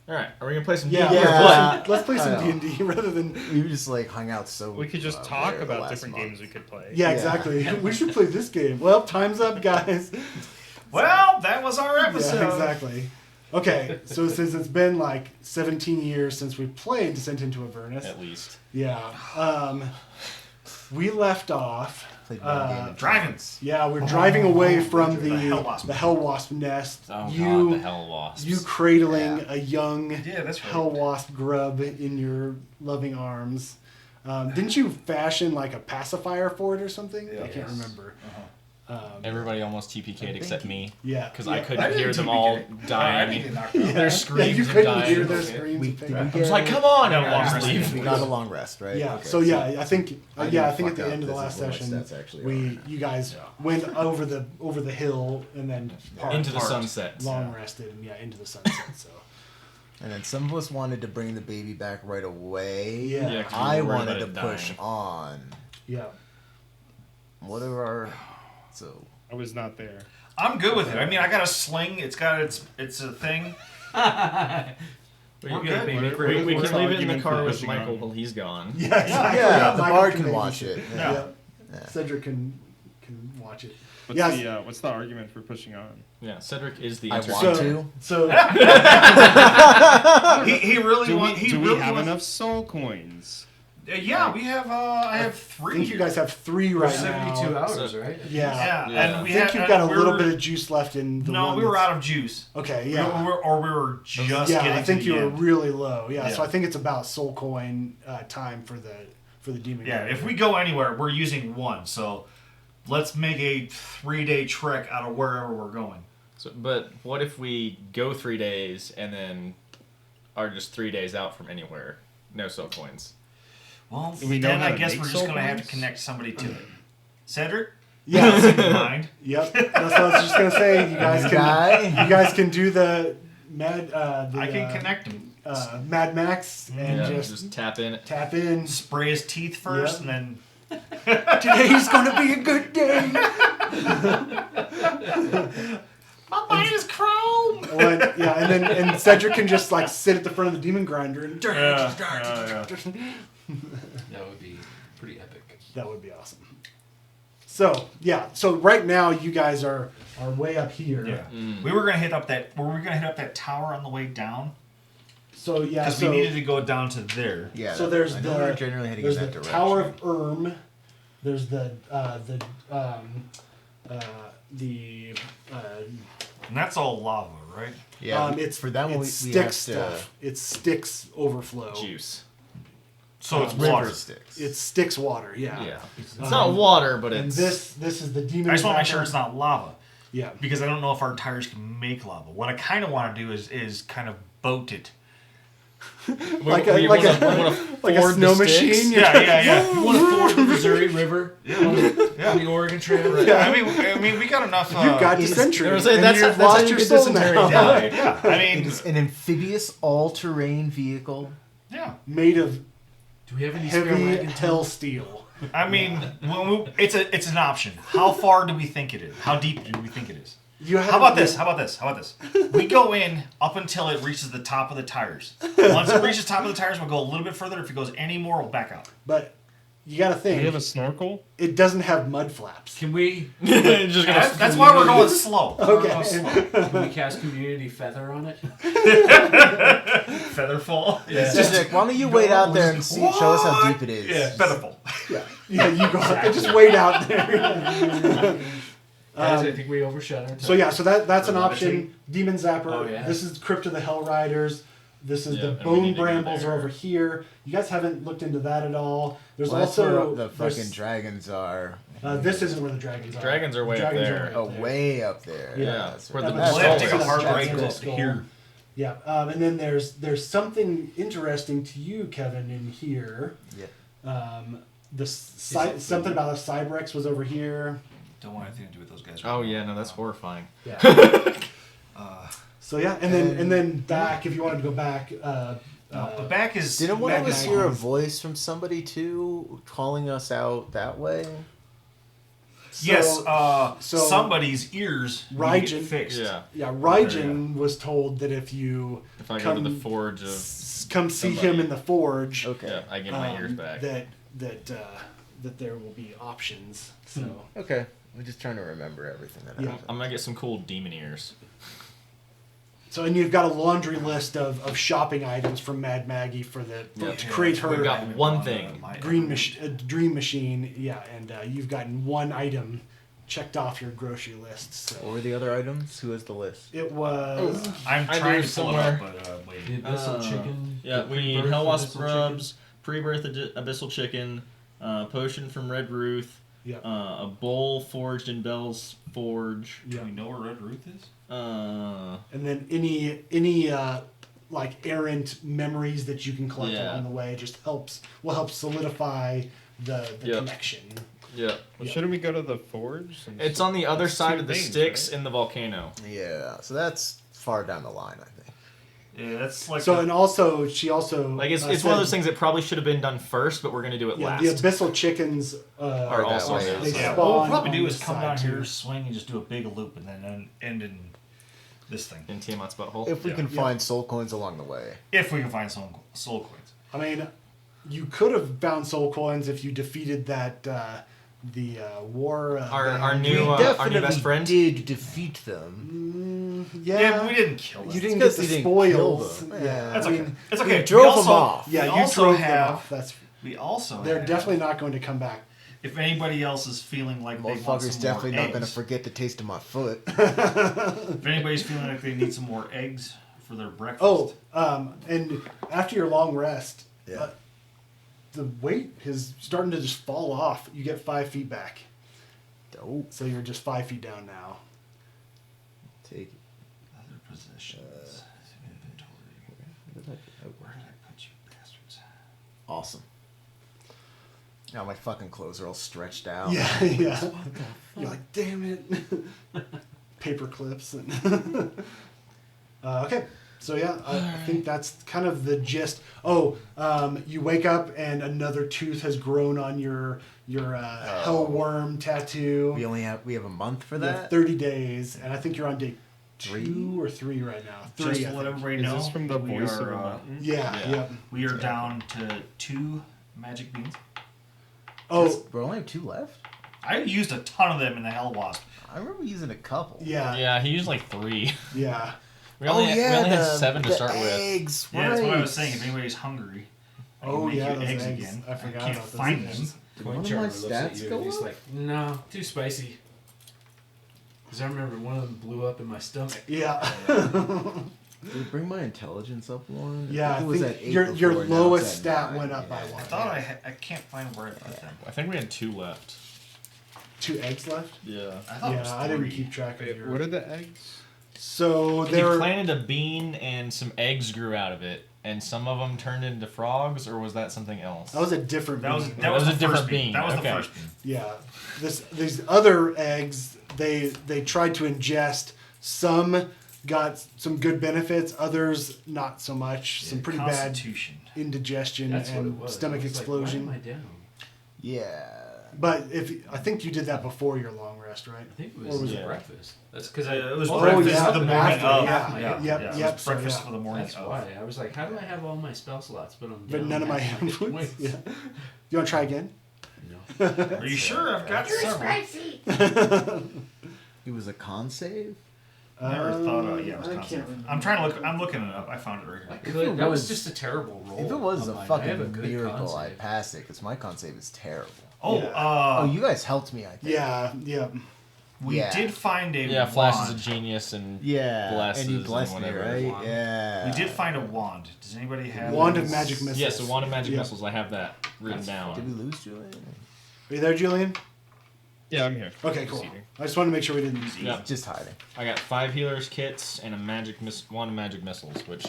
All right, are we gonna play some D&D? Yeah, let's play some D&D rather than... We just like hung out so... We could just talk about different games we could play. Yeah, exactly. We should play this game. Well, time's up, guys. Well, that was our episode. Yeah, exactly. Okay, so since it's been like 17 years since we played Descent into Avernus. At least. Yeah. We left off... Dragons. Yeah, we're driving away from the Hellwasp. Hellwasp nest. Oh you, God, the Hellwasps. You cradling a young that's right. Hellwasp grub in your loving arms. Didn't you fashion like a pacifier for it or something? I can't remember. Everybody almost TPK'd except me. Yeah. Because I couldn't hear them all dying. Yeah. Their screams you and couldn't dying. hear their screams. I was like, come on! And I just leave. We got a long rest, right? Yeah. Okay, so yeah, I think at the fuck end of the up. last This is what my session, stats actually you guys went over the hill and then into the sunset. Long rested and into the sunset. So. And then some of us wanted to bring the baby back right away. Yeah. I wanted to push on. Yeah. What are our... So... I was not there. I'm good with it. I mean, I got a sling. It's got it's a thing. We can leave it in the car with Michael while he's gone. Yeah, exactly. Yeah, the Michael bard can watch it. Yeah. Cedric can watch it. What's the argument for pushing on? Yeah, Cedric is the I entertainer. want to. So he really wants. Do we have enough soul coins? Yeah, we have. I have 3. I think you guys have 3 right now. 72 hours, right? Yeah. And we I think you've got a little bit of juice left in the No, we were out of juice. Okay, yeah. We were just getting I think to you the were end. really low. Yeah, so I think it's about soul coin time for the demon. Yeah, if we go anywhere, we're using 1. So let's make a 3-day trek out of wherever we're going. So, but what if we go 3 days and then are just 3 days out from anywhere? No soul coins. Well, Do we know then how I to guess make we're just going to have to soul connect somebody to it. Cedric? Yeah. Mind? Yep. That's what I was just gonna say. You guys can do the Mad. I can connect him. Mad Max and just tap in. Tap in. Spray his teeth first, and then. Today's gonna be a good day. My mind is chrome. And Cedric can just like sit at the front of the demon grinder and. That would be pretty epic. That would be awesome. So right now you guys are way up here. Yeah. We were gonna hit up that. Were we gonna hit up that tower on the way down? So yeah. Because we needed to go down to there. Yeah. So there's generally heading in that direction. Tower of There's the And that's all lava, right? Yeah. It's for that one. It's we stick have stuff. It's Styx overflow. Juice. So it's river water. Styx. It's Styx water. Yeah. Yeah. It's not water, but and it's. this is the demon. I just want to make sure it's not lava. Yeah. Because I don't know if our tires can make lava. What I kind of want to do is kind of boat it. like a snow machine. Yeah. You want to ford the Missouri River on the Oregon Trail? Right? Yeah, I mean, we got enough. You've got dysentery. That's you've how lost you your get soul dysentery. now. Yeah. I mean, It's an amphibious all-terrain vehicle. yeah. Made of Do we have any spare heavy wagon hell steel. I mean, it's an option. How far do we think it is? How deep do we think it is? How about this? We go in up until it reaches the top of the tires. Once it reaches the top of the tires, we'll go a little bit further. If it goes any more, we'll back out. But you got to Do think. we have a snorkel? It doesn't have mud flaps. Can we? That's why we're going slow. Okay. Can we cast Community Feather on it? Featherfall. Cedric, why don't you wait out there and show us how deep it is? Yeah, featherfall. Yeah, you go out there. Just wait out there. Guys, I think we overshot our time. So that's an option. Demon Zapper. Oh, yeah. This is Crypt of the Hell Riders. This is the and we Bone need to go Brambles there. are over here. You guys haven't looked into that at all. There's That's also where the fucking dragons are. this isn't where the dragons are. Dragons are way up there. Oh, way up there. Yeah. That's Where right. the That's We'll have to take a right. hard That's right the up skull. here. Yeah, and then there's something interesting to you, Kevin, in here. Yeah. Something about a Cybrex was over here. Don't want anything to do with those guys. Oh yeah, no, that's horrifying. Yeah. So yeah, and then back if you wanted to go back. The back is. Didn't one of us Magma. hear a voice from somebody too calling us out that way? Yes, so somebody's ears need to Raijin- get fixed. Yeah. Yeah, Raijin was told that if I go to the forge of come see somebody. him in the forge, Okay. yeah, I get my ears back. that there will be options. So Okay. I'm just trying to remember everything that Yeah. happened. I'm gonna get some cool demon ears. and you've got a laundry list of shopping items from Mad Maggie Yeah. to create her We've got one thing. dream machine. Yeah, and you've gotten one item checked off your grocery list. So What were the other items? Who has the list? it was. I'm I trying do to pull it somewhere. up, but wait. The abyssal chicken. Yeah, the we need pre-birth Hellwasp abyssal rubs, pre-birth abyssal chicken, potion from Red Ruth, Yeah. a bowl forged in Bell's Forge. Yeah. Do we know where Red Ruth is? And then any like errant memories that you can collect Yeah. along the way will help solidify the Yep. connection. Yeah. Well, shouldn't we go to the forge? Since It's on the other it's side two of the things, sticks right? in the volcano. Yeah. So that's far down the line, I think. Yeah, that's like. So and also she also Like it's said, one of those things that probably should have been done first, but we're gonna do it Yeah, last. the abyssal chickens Are that also way. they yeah, spawn what we'll probably on do the is come side, down too. here, swing, and just do a big loop, and then end in this thing. in Tiamat's butthole. If we Yeah. can find soul coins along the way. If we can find some soul coins. I mean, you could have found soul coins if you defeated that the war. Our band. new best friend. did defeat them. Yeah, but we didn't kill them. You didn't It's get the 'cause you didn't kill spoils. them. Yeah, That's I okay. mean, It's okay. We drove We also- them off. yeah, we you also drove have. them off. That's We also. they're have- definitely not going to come back. If anybody else is feeling like they want Motherfucker's some definitely more not gonna eggs, forget the taste of my foot. if anybody's feeling like they need some more eggs for their breakfast. Oh, and after your long rest, Yeah. the weight is starting to just fall off. You get 5 feet back, Dope. so you're just 5 feet down now. Take it. Other possessions. Inventory. Where did I put you bastards? Awesome. Now my fucking clothes are all stretched out. Yeah, yeah. You're like, damn it. Paper clips and. Okay, so yeah, I think that's kind of the gist. Oh, you wake up and another tooth has grown on your hellworm tattoo. We have a month for You have that. 30 days, and I think you're on day 3? 2 or 3 right now. 3, Just I to let think. everybody Is know, this from the we voice of are, a mountain? Yeah, Yeah. yeah. we are down to 2 magic beans. Oh, We only have 2 left. I used a ton of them in the Hell Wasp. I remember using a couple. yeah, Yeah, he used like 3. yeah. We only had the 7 to the start with. eggs, Yeah, that's what I right. was saying. If anybody's hungry, I can Oh, make yeah, you those eggs eggs. again. I forgot can't about those find eggs. them. The One wine of charmer my looks at stats you go and he's up? like, no, too spicy. Because I remember one of them blew up in my stomach. Yeah. Did it bring my intelligence up one? Yeah, it I was think at 8 your before, now it's lowest at stat 9, went up by yeah. one. I thought I can't find where I put them. I think we had 2 left. 2 eggs left? Yeah. I thought it was Yeah, 3. I didn't keep track of Wait, your. what are the eggs? So He there. planted a bean and some eggs grew out of it, and some of them turned into frogs, or was that something else? That was a different. That was bean. that was was the a different first bean. bean, That was okay. the first bean. Yeah, these other eggs they tried to ingest. Some got some good benefits, others not so much. Some pretty bad Constitution. indigestion That's what it and was. stomach I was like, explosion. why am I down? Yeah. But I think you did that before your long rest, right? I think it Or was, was it- breakfast. That's because It was oh, breakfast yeah, for the morning after, of. yeah, Yeah, yep, yeah, it yep, was so breakfast yeah. for the morning That's of. why. I was like, how do I have all my spell slots, but I'm But down none of my half hand my wounds. points? Yeah. You want to try again? No. Are you sure? I've got several. It was a con save? Never thought of yeah, it was I concept. can't remember. I'm trying to look. I'm looking it up. I found it right I here. could. That was was- just a terrible roll. If it was of a mine. I fucking have a good miracle con I save. passed it, because my con save is terrible. Oh, Yeah. Oh, you guys helped me, I think. Yeah, yeah. we yeah. did find a Yeah, Flash is wand. a genius and Yeah, blesses and you blessed me, whatever. right? Wand. Yeah. We did find a wand. Does anybody have Wand it? of magic missiles. Yes, a wand of magic Yeah. missiles. I have that written Did we down. lose Julian? Are you there, Julian? Yeah, I'm here. Okay, cool. Just eating. I just wanted to make sure we didn't. Yeah, Just hiding. I got 5 healers kits and a wand of magic missiles, which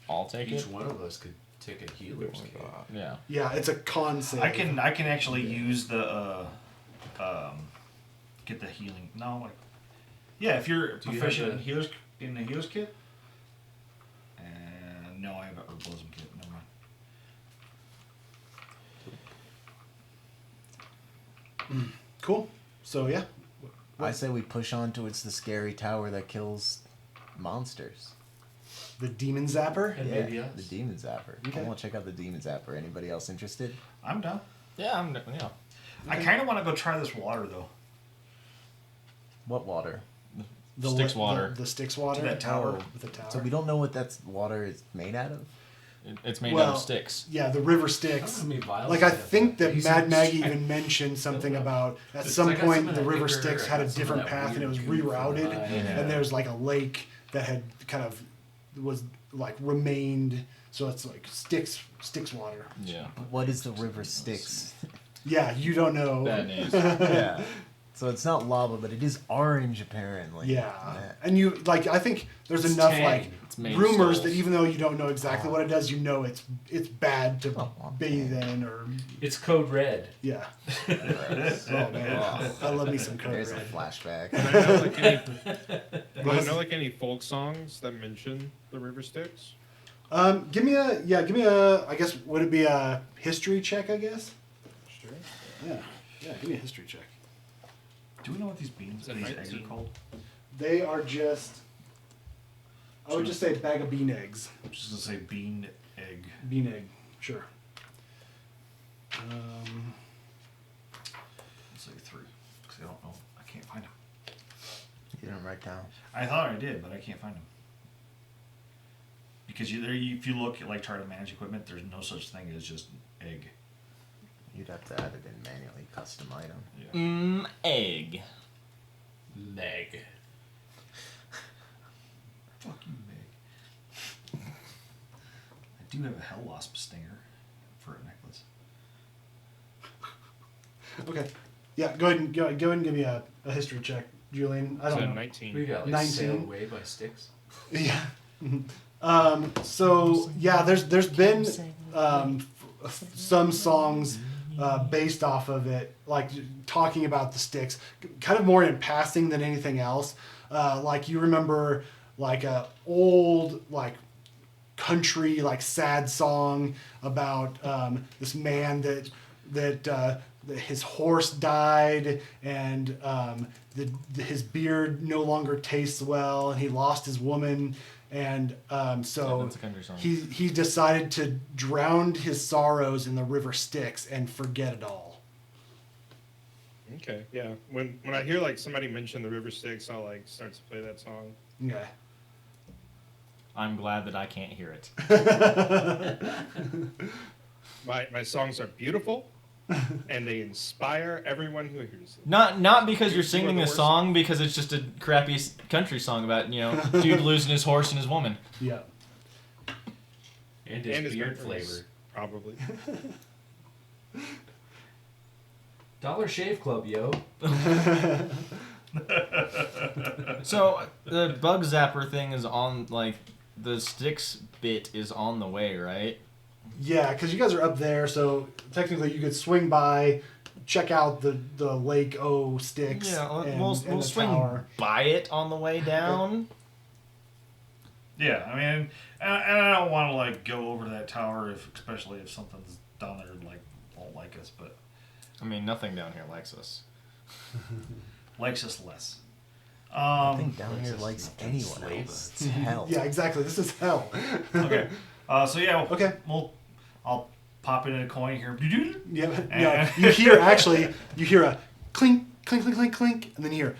I'll take Each it. one of us could take a healer's kit. Yeah. Yeah, it's a con save. I can actually use the get the healing. No, like yeah, if you're Do you proficient have in healers in the healers kit. And no, I have a herbalism kit. Never mind. Cool. So yeah, I say we push on towards the scary tower that kills monsters. the demon zapper. And maybe us. The demon zapper. Okay. I want to check out the demon zapper. Anybody else interested? I'm down. Yeah, yeah. I kind of want to go try this water though. What water? The Styx water. The Styx water. To that tower. With the tower. So we don't know what that water is made out of? It's made out Well, of sticks. Yeah, the river Styx. I mean, vials Like I of think that basic Mad Maggie shit. even mentioned something about at It's some like point some of the that river liquor Styx had a has some of different that path and it was weird goo rerouted, from the- and there's like a lake that had kind of was like remained. So it's like Styx water. Yeah. What is the river Styx? Yeah, you don't know. Bad news. Yeah. So it's not lava, but it is orange apparently. Yeah, and you like I think there's It's enough tang. like It's made of rumors skulls. that even though you don't know exactly what it does, you know it's bad to Oh, bathe in or It's code red. yeah. Oh man, I love me some code There's a red. flashback. Do I know like any? Do I know like any folk songs that mention the river Styx? Give me a I guess would it be a history check? I guess. Sure. Yeah, give me a history check. Do we know what these beans, Is that these eggs 19? are called? They are just. I would just say bag of bean eggs. I'm just gonna say bean egg. Bean egg, sure. Let's say 3, because I don't know. I can't find them. You didn't write down. I thought I did, but I can't find them. Because if you look at like try to manage equipment, there's no such thing as just egg. You'd have to add it in manually, custom item. Yeah. Egg. Meg. Fuck you, Meg. I do have a hell wasp stinger for a necklace. Okay. Yeah, go ahead and give me a history check, Julian. I don't So know. 19. We got like 19. sailed away by sticks. Yeah. So yeah, there's been some songs based off of it, like talking about the Styx, kind of more in passing than anything else. Like you remember, like a old like country like sad song about this man that his horse died and his beard no longer tastes well and he lost his woman. And so That's a country song. he decided to drown his sorrows in the river Styx and forget it all. Okay, yeah. When I hear like somebody mention the river Styx, I'll like start to play that song. Okay. I'm glad that I can't hear it. My songs are beautiful, and they inspire everyone who hears them. Not because you're singing the a worst. song, because it's just a crappy country song about, dude losing his horse and his woman. Yeah. And his And his beard memories, flavor. probably. Dollar Shave Club, yo. So the bug zapper thing is on, like, the Styx bit is on the way, right? Yeah, because you guys are up there, so technically you could swing by, check out the Lake O Styx. Yeah, and we'll the swing tower. by it on the way down. Yeah, I mean, and I don't want to like go over to that tower, especially if something's down there like won't like us, but I mean, nothing down here likes us. likes us less. Nothing down here likes anyone else. It's hell. Yeah, exactly. This is hell. Okay, so yeah, Okay. I'll pop in a coin here. Yeah, yeah. You hear a clink, clink, clink, clink, clink, and then you hear,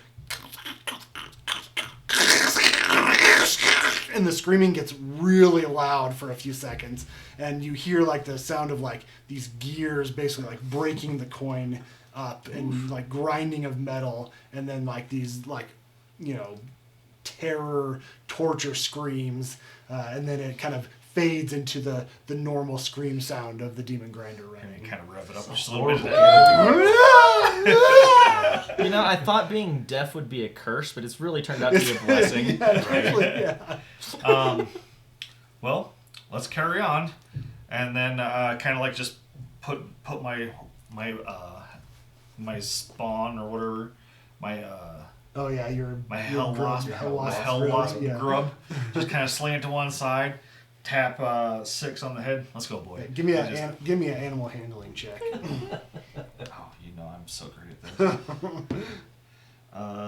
and the screaming gets really loud for a few seconds, and you hear like the sound of like these gears basically like breaking the coin up and like grinding of metal, and then like these like terror torture screams, and then it kind of fades into the normal scream sound of the demon grinder And ring. kind of rev it up So just a little bit. I thought being deaf would be a curse, but it's really turned out to be a blessing. Well, let's carry on, and then kind of like just put my spawn or whatever, my Oh yeah, my your hell grub, wasp, your my hell wasp yeah. grub, just kind of slant to one side, tap 6 on the head. Let's go, boy. Give me I just- an animal handling check. Oh, I'm so great at that.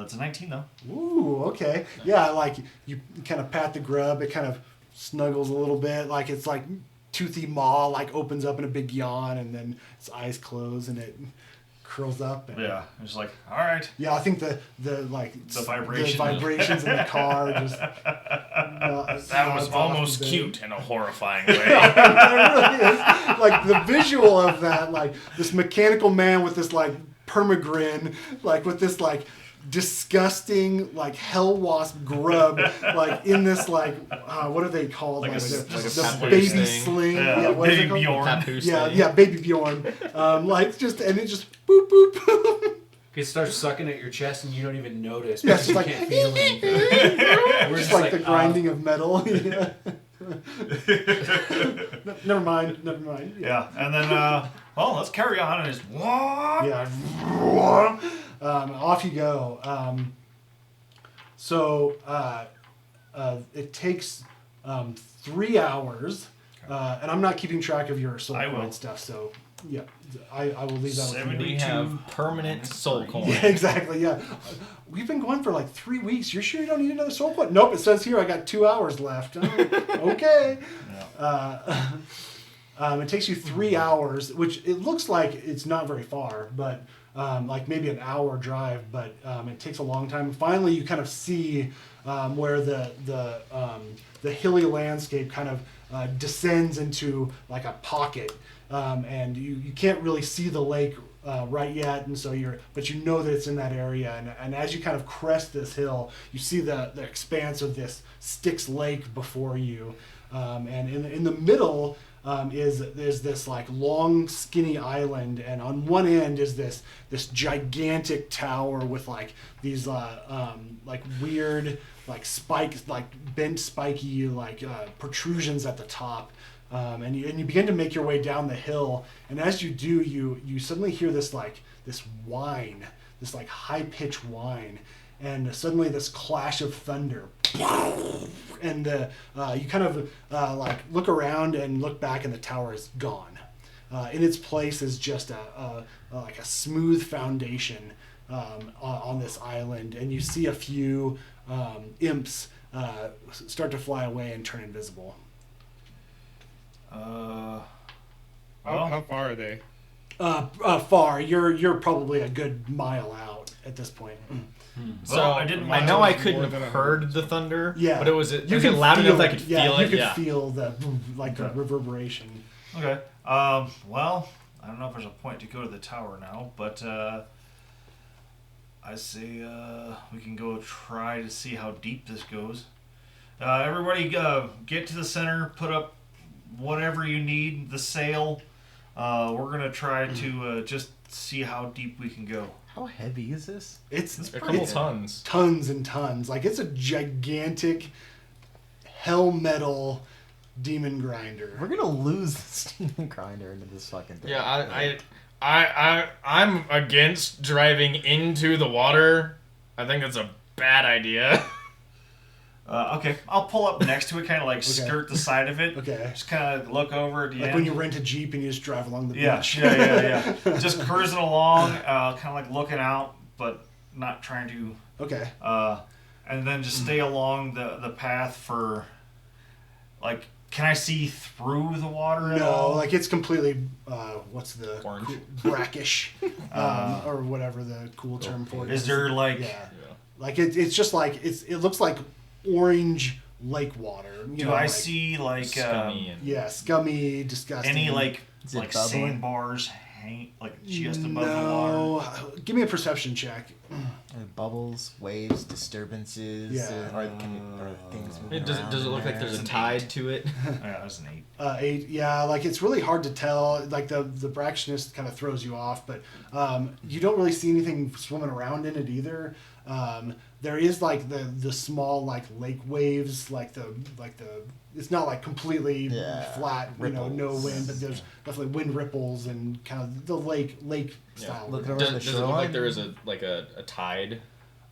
It's a 19 though. Ooh, okay. Yeah, like you kind of pat the grub, it kind of snuggles a little bit, like it's like toothy maw, like opens up in a big yawn, and then its eyes close and it curls up. And, Yeah, it's like, all right. yeah, I think the vibrations in the car just. That was almost cute in a horrifying way. It really is. Like the visual of that, like this mechanical man with this like permagrin, like with this like disgusting like hell wasp grub, like in this like what are they called? Like a the papoose baby thing. sling. Yeah, What is it baby called? Bjorn. Papoose Yeah, thing. yeah, baby Bjorn. Like just and it just boop boop. It starts sucking at your chest and you don't even notice. Yeah, because it's you like can't feel anything. We're just like the grinding of metal. Yeah. Never mind. Yeah, and then well, let's carry on and just Yeah. Off you go. So it takes 3 hours, and I'm not keeping track of your soul I will. point stuff. So yeah, I will leave that with you. We have permanent soul coin. Yeah, exactly. Yeah, we've been going for like 3 weeks. You're sure you don't need another soul point? Nope. It says here I got 2 hours left. Oh, okay. It takes you 3 hours, which it looks like it's not very far, but like maybe an hour drive. But it takes a long time. Finally, you kind of see where the hilly landscape kind of descends into like a pocket, and you can't really see the lake right yet, and so but you know that it's in that area, and as you kind of crest this hill, you see the expanse of this Styx Lake before you, and in the middle is this like long skinny island, and on one end is this gigantic tower with like these like weird like spikes, like bent spiky like protrusions at the top. And you begin to make your way down the hill, and as you do, you suddenly hear this whine, this like high pitched whine, and suddenly this clash of thunder, and you kind of like look around and look back, and the tower is gone. In its place is just like a smooth foundation on this island, and you see a few imps start to fly away and turn invisible. How far are they? Far. You're probably a good mile out at this point. So Well, I know I couldn't have heard the thunder. Yeah, But was it you loud feel enough that I could yeah, feel you it? could Yeah. feel the like the reverberation. Okay. Well, I don't know if there's a point to go to the tower now, but I say we can go try to see how deep this goes. Everybody get to the center, put up whatever you need, the sail. We're going to try to just see how deep we can go. How heavy is this? It's A couple tons. tons and tons. Like it's a gigantic hell metal demon grinder. We're gonna lose the steam grinder into this fucking thing. Yeah, I'm against driving into the water. I think that's a bad idea. Okay, I'll pull up next to it, kind of like skirt the side of it. Okay. Just kind of look over at the Like end. when you rent a Jeep and you just drive along the Yeah, beach. yeah. Just cruising along, kind of like looking out, but not trying to. Okay. And then just stay along the path for, like, can I see through the water at No, all? like it's completely what's the Orange. brackish or whatever the cool term for it Is there like? yeah. Like it's just like it looks like orange lake water. Do I see like Scummy and Yeah, scummy, disgusting. any like Is it bubbling? sandbars hang like just above the no. water? Give me a perception check. Bubbles, waves, disturbances. Yeah. Are things moving Does around it in look like there? there's a an tide to it? Yeah, that's an 8. 8. Yeah, like it's really hard to tell. Like the brackishness kind of throws you off, but you don't really see anything swimming around in it either. There is like the small like lake waves, like the it's not like completely flat, you know, no Ripples. wind, but there's definitely wind ripples and kind of the lake style. Look wind. around Does the it look like shoreline. there is a tide?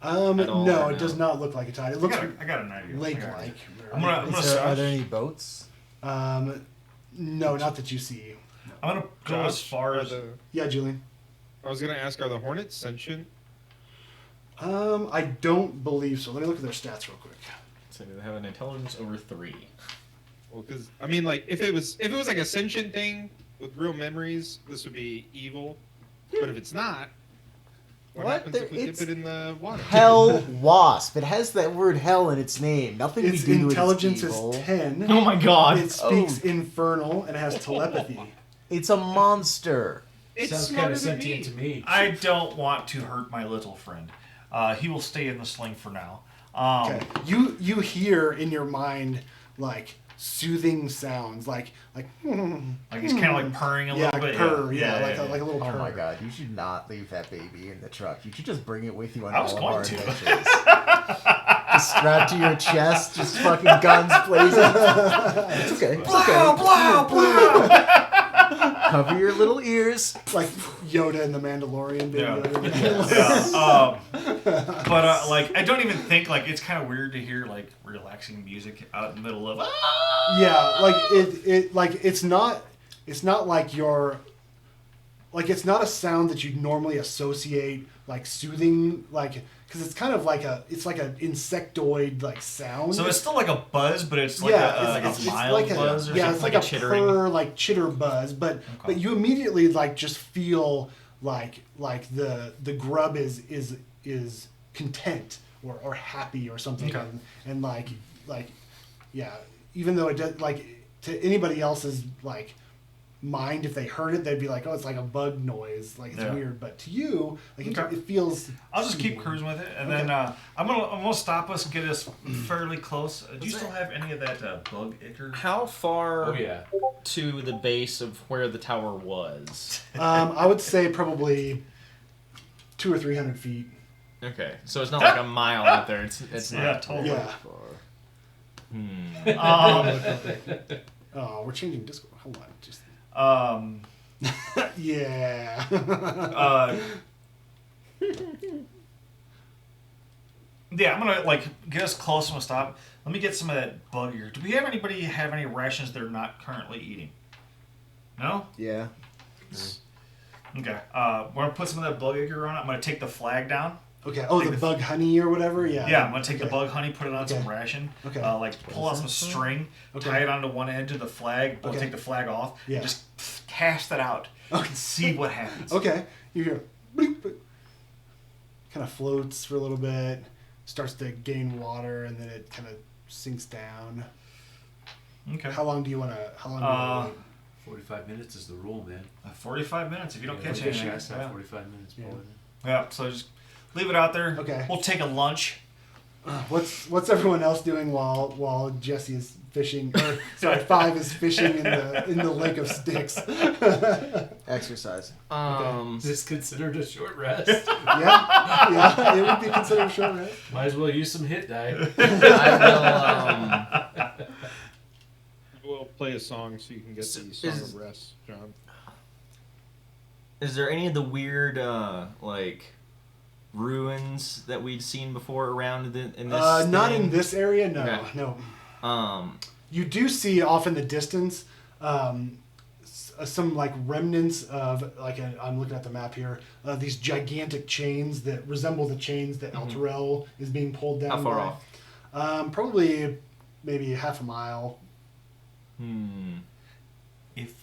No, at all, or it does no? not look like a tide. It I looks got an idea. lake-like. I'm gonna Are there any boats? No, not that you see. I'm gonna go as far as Yeah, Julian. I was gonna ask, are the hornets sentient? I don't believe so. Let me look at their stats real quick. So they have an intelligence over 3. Well, because I mean, like, if it was like a sentient thing with real memories, this would be evil. But if it's not, what happens if we dip it in the water? Hell wasp. It has that word hell in its name. Nothing Its we do intelligence to its evil. is 10. Oh my god. It speaks infernal and has telepathy. It's a monster. It's Sounds kind smarter of than sentient me. to me. I don't want to hurt my little friend. He will stay in the sling for now. Okay. You hear in your mind like soothing sounds, like Like he's kind of like purring a little bit. purr, like a little Oh purr. my god, you should not leave that baby in the truck. You should just bring it with you on I was all of our going to. adventures. Just strapped to your chest, just fucking guns blazing. It's okay. It's okay. Blah, blah. Cover your little ears. Like Yoda and the Mandalorian, baby. Yeah. Yoda. But like, I don't even think like it's kind of weird to hear like relaxing music out in the middle of. Yeah, like it like it's not like your like it's not a sound that you'd normally associate like soothing, like because it's kind of like it's like an insectoid like sound. So it's still like a buzz, but it's like it's a mild like buzz or yeah, something. it's like like a a chittering. purr, like chitter buzz, but you immediately like just feel like the grub is content or happy or something, Okay. and like yeah, even though it does like to anybody else's like mind, if they heard it, they'd be like, oh, it's like a bug noise, like it's weird, but to you, like Okay. it feels. I'll just keep soothing. cruising with it, and then I'm gonna stop us and get us fairly close. Do you still have any of that bug ichor? How far Oh yeah. to the base of where the tower was? I would say probably 200 or 300 feet. Okay, so it's not like a mile out there. It's not Yeah, totally. Yeah. far. Oh, we're changing Discord. Hold on, just yeah. Yeah, I'm gonna like get us close. I'm gonna stop. Let me get some of that bug ear. Do we have anybody have any rations they're not currently eating? No. Yeah. Okay. We're gonna put some of that bug ear on it. I'm gonna take the flag down. Okay. Oh, the bug honey or whatever. Yeah. Yeah, I'm gonna take the Okay. bug honey, put it on some Okay. ration. Okay. Like pull out some string, Okay. tie it onto one edge of the flag, Okay. take the flag off, Yeah. and just cast that out. Okay. And see what happens. Okay. You hear, bleep, kind of floats for a little bit, starts to gain water, and then it kind of sinks down. Okay. How long do you want to? How long do you want to wait? 45 minutes is the rule, man. 45 minutes if you don't catch Yeah, anything. guys, Yeah. 45 minutes. Yeah. Pull it in. Yeah, so just leave it out there. Okay. We'll take a lunch. What's everyone else doing while Jesse is fishing? Or sorry, Five is fishing in the lake of sticks. Exercise. Is this considered a short rest? Yeah, it would be considered a short rest. Might as well use some hit die. I We'll play a song so you can get the song of rest, John. will. Is there any of the weird like ruins that we'd seen before around in this? Not thing? in this area. No, Okay. no. You You do see off in the distance some like remnants of I'm looking at the map here. These gigantic chains that resemble the chains that El Terrell is being pulled down. How far by. off? Probably maybe half a mile. If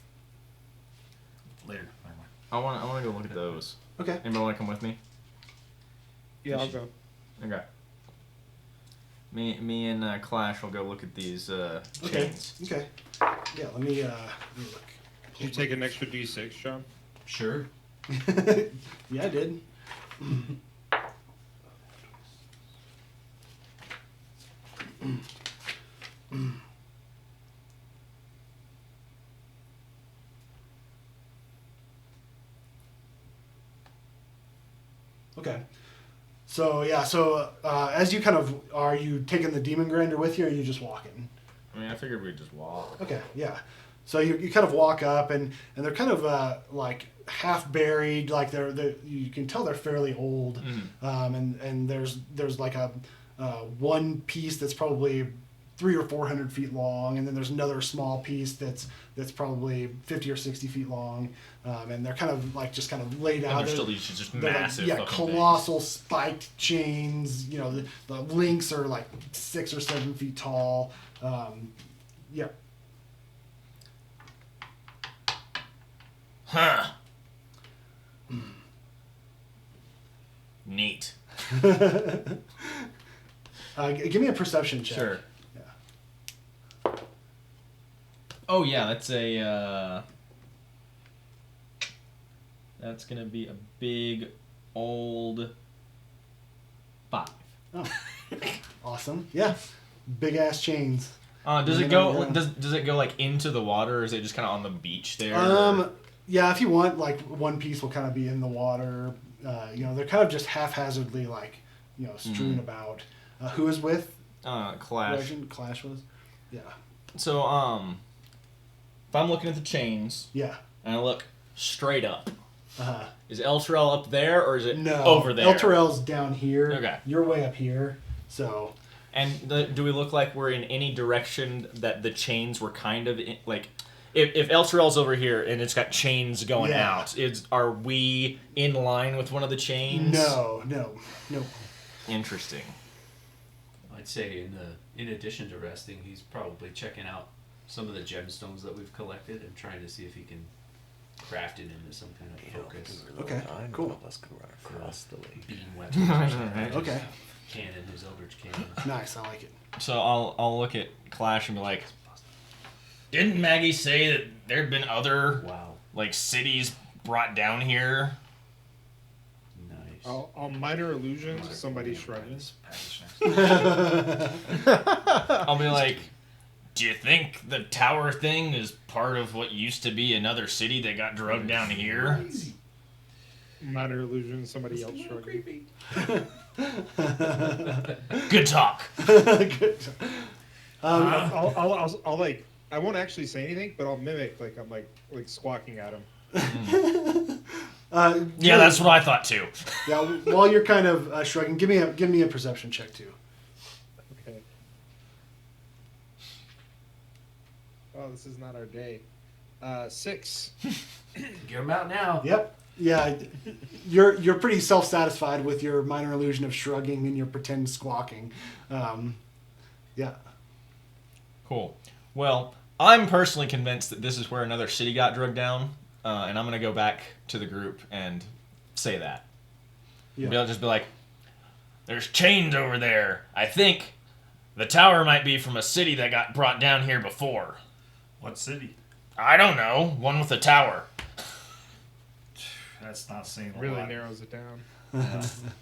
later. Never mind. I want to go look at those. Okay. Anybody want to come with me? Yeah, I'll go. Okay. Me and Clash will go look at these Okay. chains. Okay. Yeah. Let me look. You take an extra D6, John. Sure. Yeah, I did. Okay. So yeah, as you kind of are you taking the demon grinder with you, or are you just walking? I mean, I figured we'd just walk. Okay, yeah. So you kind of walk up, and they're kind of like half buried, like they're you can tell they're fairly old, and there's like a one piece that's probably 300 or 400 feet long, and then there's another small piece that's probably 50 or 60 feet long, and they're kind of like just kind of laid And out. they're still these just They're massive like, fucking colossal spiked chains. You know, the links are like 6 or 7 feet tall. Yeah. Huh. Neat. Give me a perception check. Sure. Yeah. Oh yeah, that's a. That's gonna be a big, old 5. Oh, awesome. Yeah, big ass chains. Does You it know, go? yeah. Does it go like into the water, or is it just kind of on the beach there? Yeah, if you want, like one piece will kind of be in the water. You know, they're kind of just haphazardly, like, you know, strewn about. Who is with? Clash. Clash was. Yeah. So if I'm looking at the chains Yeah. and I look straight up, Uh-huh. is El Terrell up there or is it No. over there? El Terrell's down here. Okay. You're way up here. So. And do we look like we're in any direction that the chains were kind of in, like? If El Terrell's over here and it's got chains going Yeah. out, are we in line with one of the chains? No. Interesting. I'd say in addition to resting, he's probably checking out some of the gemstones that we've collected and trying to see if he can craft it into some kind of focus. Okay, cool. One of us can run across the lake. Beam weapons. Okay. Cannon, his Eldritch cannon. Nice. I like it. So I'll look at Clash and be like, didn't Maggie say that there'd been other Wow. like cities brought down here? Nice. All minor illusions. Somebody shrugging. I'll be like, do you think the tower thing is part of what used to be another city that got drugged down here? Minor illusions. Somebody else shrugging. Good talk. Good. I'll like. I won't actually say anything, but I'll mimic like I'm like squawking at him. Yeah, that's what I thought too. Yeah. While you're kind of shrugging, give me a perception check too. Okay. Oh, this is not our day. 6. Get him out now. Yep. Yeah. You're pretty self-satisfied with your minor illusion of shrugging and your pretend squawking. Yeah. Cool. Well, I'm personally convinced that this is where another city got drugged down, and I'm gonna go back to the group and say that. Yeah. I'll just be like, "There's chains over there. I think the tower might be from a city that got brought down here before. What city? I don't know. One with a tower." That's not saying a Really lot. narrows it down. Yeah. Should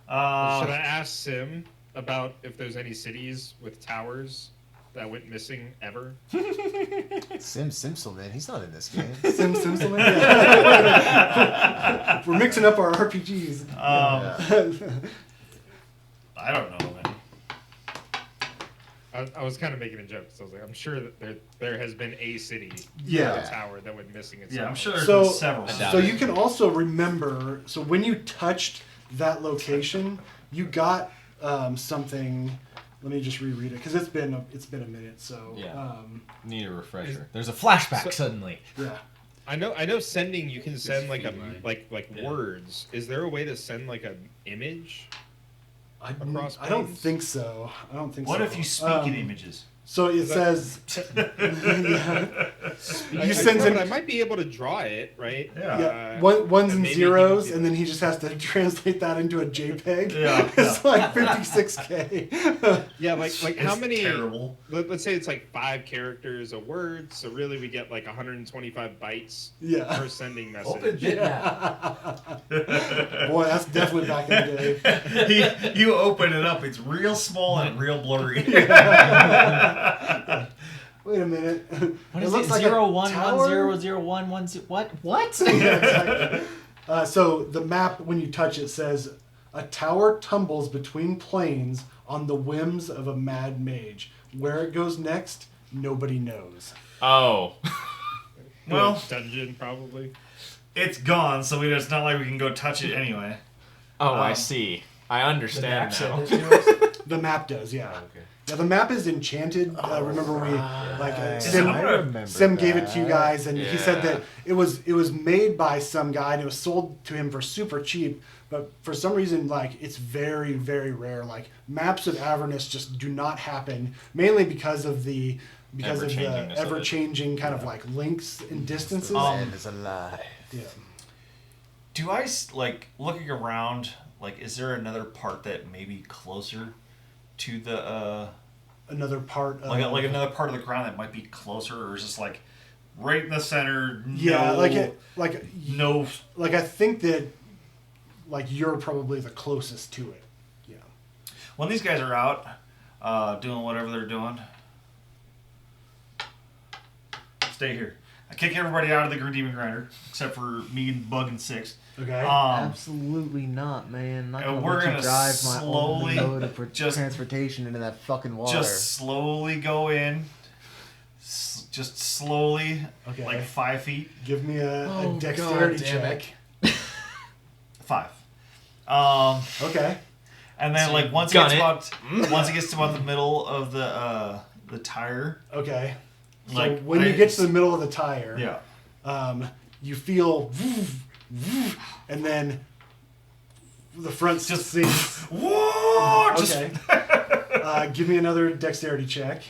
I ask Sim about if there's any cities with towers that went missing ever? Simselman, he's not in this game. Simpson. Yeah. We're mixing up our RPGs. I don't know, man. I was kind of making a joke. So I was like, I'm sure that there has been a city Yeah. with a tower that went missing. In Yeah, I'm some sure way. there's been So, several. doubt so it. you can also remember. So when you touched that location, you got something. Let me just reread it because it's been a minute. So Yeah. Need a refresher. There's a flashback suddenly. yeah. I know sending you can send like words. Is there a way to send like an image? Across I don't planes? think so. What if you speak in images? So it says. You send I him. might be able to draw it, right? Yeah, ones and maybe he zeros, can- and then he just has to translate that into a JPEG. Yeah, It's like 56K. Yeah, like how It's many? Terrible. Let's say it's like 5 characters a word, so really we get like 125 bytes Yeah. per sending message. Open bitmap. Boy, that's definitely back in the day. You open it up, it's real small and real blurry. Wait a minute. What is looks it? like a 0110101. What? What? Yeah, exactly. So the map, when you touch it, says a tower tumbles between planes on the whims of a mad mage. Where it goes next, nobody knows. Oh. Well, Dungeon probably. it's gone, so it's not like we can go touch it anyway. Oh, I see. I understand now. Send it to us. The map does, yeah. Oh, okay. Yeah, the map is enchanted. Remember we Sim gave it to you guys, and he said that it was made by some guy and it was sold to him for super cheap. But for some reason, like it's very very rare. Like maps of Avernus just do not happen, mainly because of the ever changing kind of like links and distances. Man is alive. Yeah. Do I like looking around? Like, is there another part that may be closer to the Another part of like another part of the ground that might be closer, or is this like right in the center? Yeah, no, no. Like I think that like you're probably the closest to it. Yeah. When these guys are out doing whatever they're doing, stay here. I kick everybody out of the Demon Grinder except for me and Bug and Six. Okay. Absolutely not, man. Not and gonna we're let gonna you drive my only slowly mode of transportation into that fucking water. Just slowly go in. Just slowly, Okay. like 5 feet. Give me a dexterity check. 5. Okay. And then So like you once it gun gets it. about once it gets to about the middle of the tire. Okay. So Like, when you get to the middle of the tire, Yeah. you feel, and then the front just sinks. Whoa! Okay. Give me another dexterity check.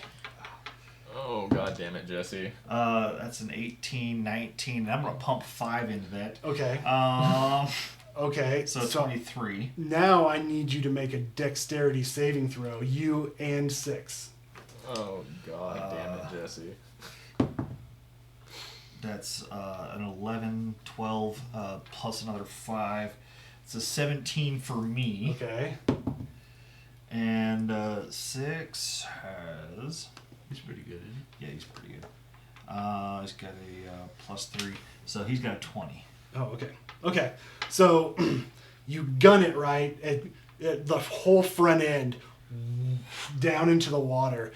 Oh, god damn it, Jesse. That's an 18, 19. And I'm gonna pump 5 into that. Okay. Okay. So 23. Now I need you to make a dexterity saving throw. You and Six. Oh, god damn it, Jesse. That's an 11, 12, plus another 5. It's a 17 for me. Okay. And 6 has... He's pretty good, isn't Yeah, he's pretty good. He's got a plus 3. So he's got a 20. Oh, okay. Okay. So you gun it right at the whole front end down into the water.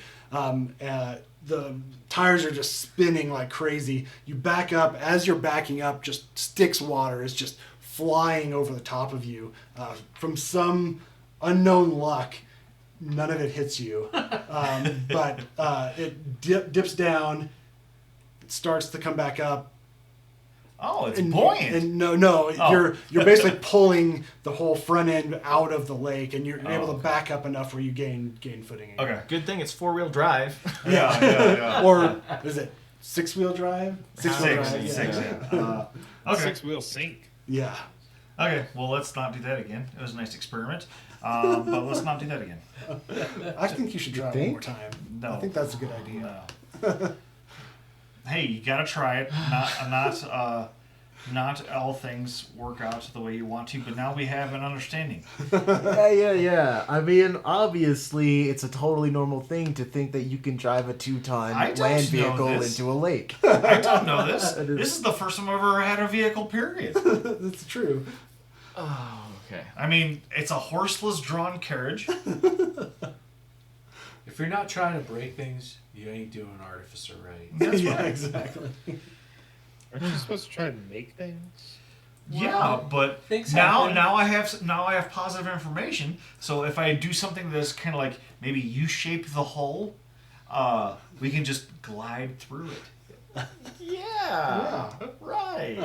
The tires are just spinning like crazy. You back up. As you're backing up, just Styx water is just flying over the top of you. From some unknown luck, none of it hits you. But it dips down. It starts to come back up. Oh, it's buoyant. And no, Oh. you're basically pulling the whole front end out of the lake, and you're able to back up enough where you gain footing. Again. Okay. Good thing it's 4-wheel drive. Yeah. Or is it 6-wheel drive? 6-wheel drive. Six, yeah. Okay. 6-wheel sink. Yeah. Okay, well, let's not do that again. It was a nice experiment, but let's not do that again. I think you should try it one more time. No. I think that's a good idea. No. Hey, you gotta try it. Not all things work out the way you want to, but now we have an understanding. Yeah. I mean, obviously, it's a totally normal thing to think that you can drive a I 2-ton don't land know vehicle this. into a lake. I don't know this. This is the first time I've ever had a vehicle, period. That's true. Oh, okay. I mean, it's a horseless drawn carriage. If you're not trying to break things, you ain't doing Artificer right. That's Yeah, right. exactly. Aren't you supposed to try and make things? Yeah, but things now happen. I have positive information. So if I do something that's kind of like maybe you shape the hull, we can just glide through it. Yeah. Right.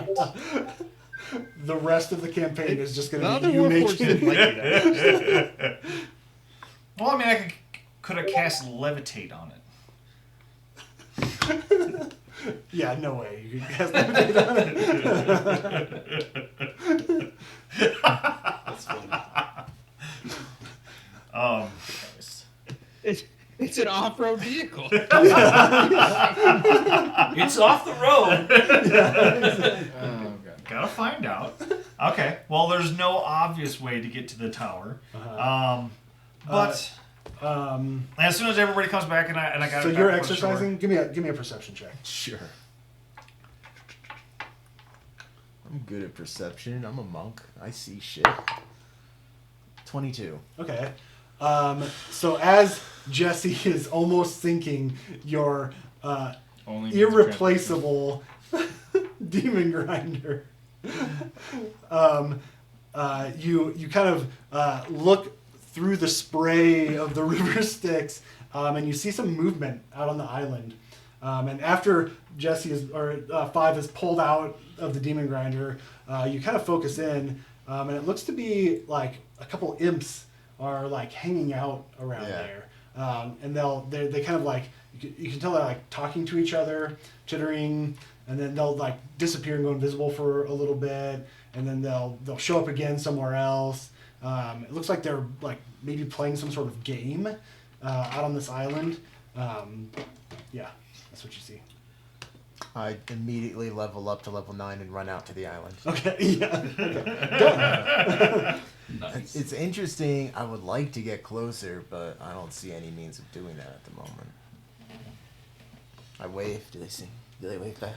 The rest of the campaign is just going The to other be you warforged making. didn't like it. Well, I mean, I could have cast levitate on it. Yeah, no way. You could cast levitate on it. That's funny. It's an off-road vehicle. It's off the road. Oh, god. Gotta find out. Okay. Well, there's no obvious way to get to the tower. But as soon as everybody comes back and I got So it you're back on the shore- exercising? Give me a perception check. Sure. I'm good at perception. I'm a monk. I see shit. 22. Okay. So as Jesse is almost sinking, your Only means of irreplaceable demon grinder, you kind of look through the spray of the river Styx, and you see some movement out on the island. And after Five is pulled out of the demon grinder, you kind of focus in, and it looks to be like a couple imps are like hanging out around there, and they kind of like you can tell they're like talking to each other, chittering, and then they'll like disappear and go invisible for a little bit, and then they'll show up again somewhere else. It looks like they're like maybe playing some sort of game out on this island. Yeah, that's what you see. I immediately level up to level 9 and run out to the island. Okay, yeah. Okay. Done. Nice. It's interesting. I would like to get closer, but I don't see any means of doing that at the moment. I wave. Do they wave back?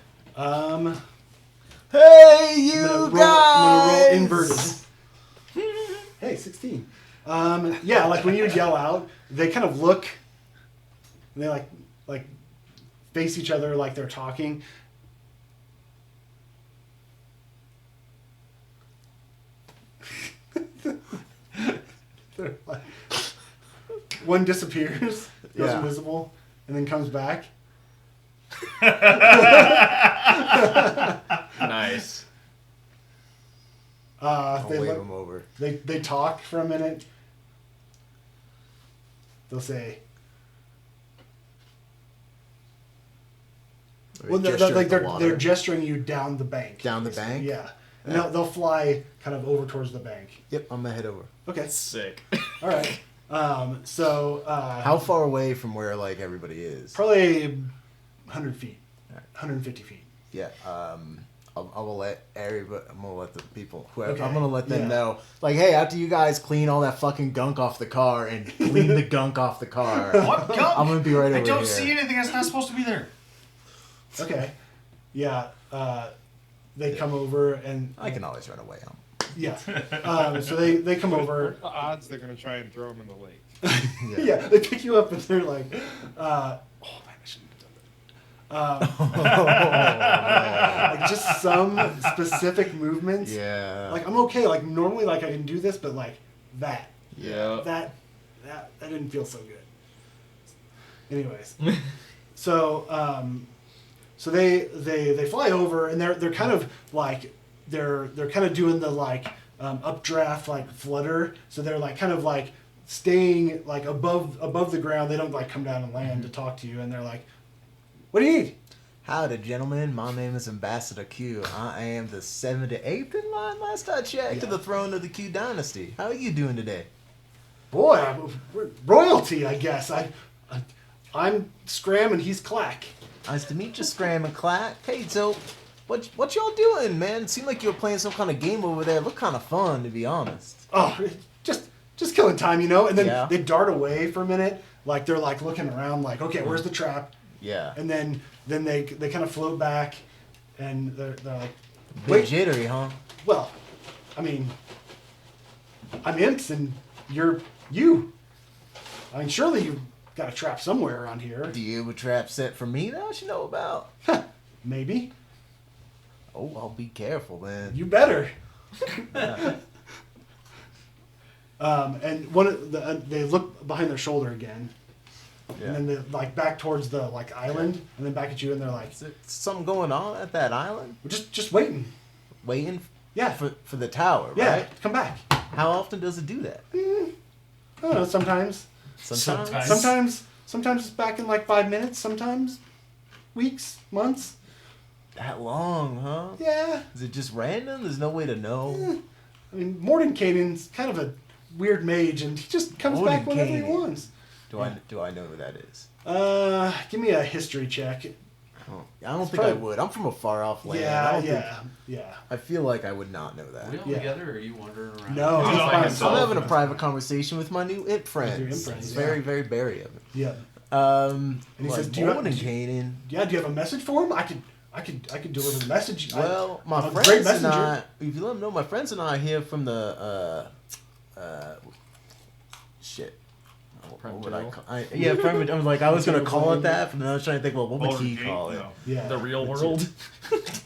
Hey, you I'm guys! gonna roll inverted. Hey, 16. Yeah, like when you yell out, they kind of look, and they like face each other like they're talking. They're like, one disappears, goes invisible, and then comes back. Nice. I'll They wave look, them over. they talk for a minute. They'll say, well, they're gesturing you down the bank. Down the bank? Yeah. And they'll fly kind of over towards the bank. Yep, I'm gonna head over. Okay. Sick. All right. So How far away from where like everybody is? probably 100 feet, 150 feet. Yeah. I will let everybody. I'm gonna let the people. Whoever. Okay, I'm gonna let them yeah. know. Like, hey, after you guys clean all that fucking gunk off the car and clean the gunk off the car, What gunk? I'm gonna be right over I don't here. see anything that's not supposed to be there. Okay. Yeah. They come over and I can always run away. yeah. So they come over. The odds they're gonna try and throw him in the lake. Yeah. They pick you up and they're like, oh man, I shouldn't have done that. Like just some specific movements. Yeah. Like I'm okay. Like normally, like I can do this, but like that Yeah. that didn't feel so good. Anyways, so so they fly over and they're kind of like they're kind of doing the like updraft like flutter. So they're like kind of like staying like above the ground. They don't like come down and land to talk to you. And they're like, "What do you need?" Howdy, gentlemen. My name is Ambassador Q. I am the 78th in line last I checked to the throne of the Q dynasty. How are you doing today? Boy, we're royalty, I guess. I'm Scram and he's Clack. Nice to meet you, Scram and Clack. Hey, so what y'all doing, man? It seemed like you were playing some kind of game over there. It looked kind of fun, to be honest. Oh, just killing time, you know. And then Yeah. they dart away for a minute, like they're like looking around, like, okay, where's the trap? Yeah. And then they kind of float back, and they're like, Bit wait, jittery, huh? well, I mean, I'm Imps and you're you. I mean, surely you've got a trap somewhere around here. Do you have a trap set for me that I should know about? Maybe. Oh, I'll be careful, then. You better. Yeah. And one of they look behind their shoulder again, Yeah. and then they like back towards the like island, and then back at you, and they're like, Is there something going on at that island? "We're just waiting. Waiting Yeah, for the tower, yeah, right? come back." How often does it do that? I don't know. Sometimes it's back in like 5 minutes. Sometimes weeks, months. That long, huh? Yeah. Is it just random? There's no way to know. I mean, Mordenkainen's kind of a weird mage, and he just comes back whenever he Mordenkainen. wants. Do I know who that is? Give me a history check. Oh, I don't think I would. I'm from a far off land. I Yeah, don't yeah. think, I feel like I would not know Are that. we all Yeah. together, or are you wandering around? No, He's he's by by I'm himself. having a private conversation with my new imp friends. imp friends, It's yeah. very, very berry of it. Yeah. And he says, "Do you have- Canaan. Yeah, do you have a message for him? I could deliver the message. Well, my I'm a great friends and messenger. I, if you let them know, my friends and I are here from the, shit. What would I call yeah, I was like, I was going to call it that, but then I was trying to think, well, what would he call it? Yeah. The real world.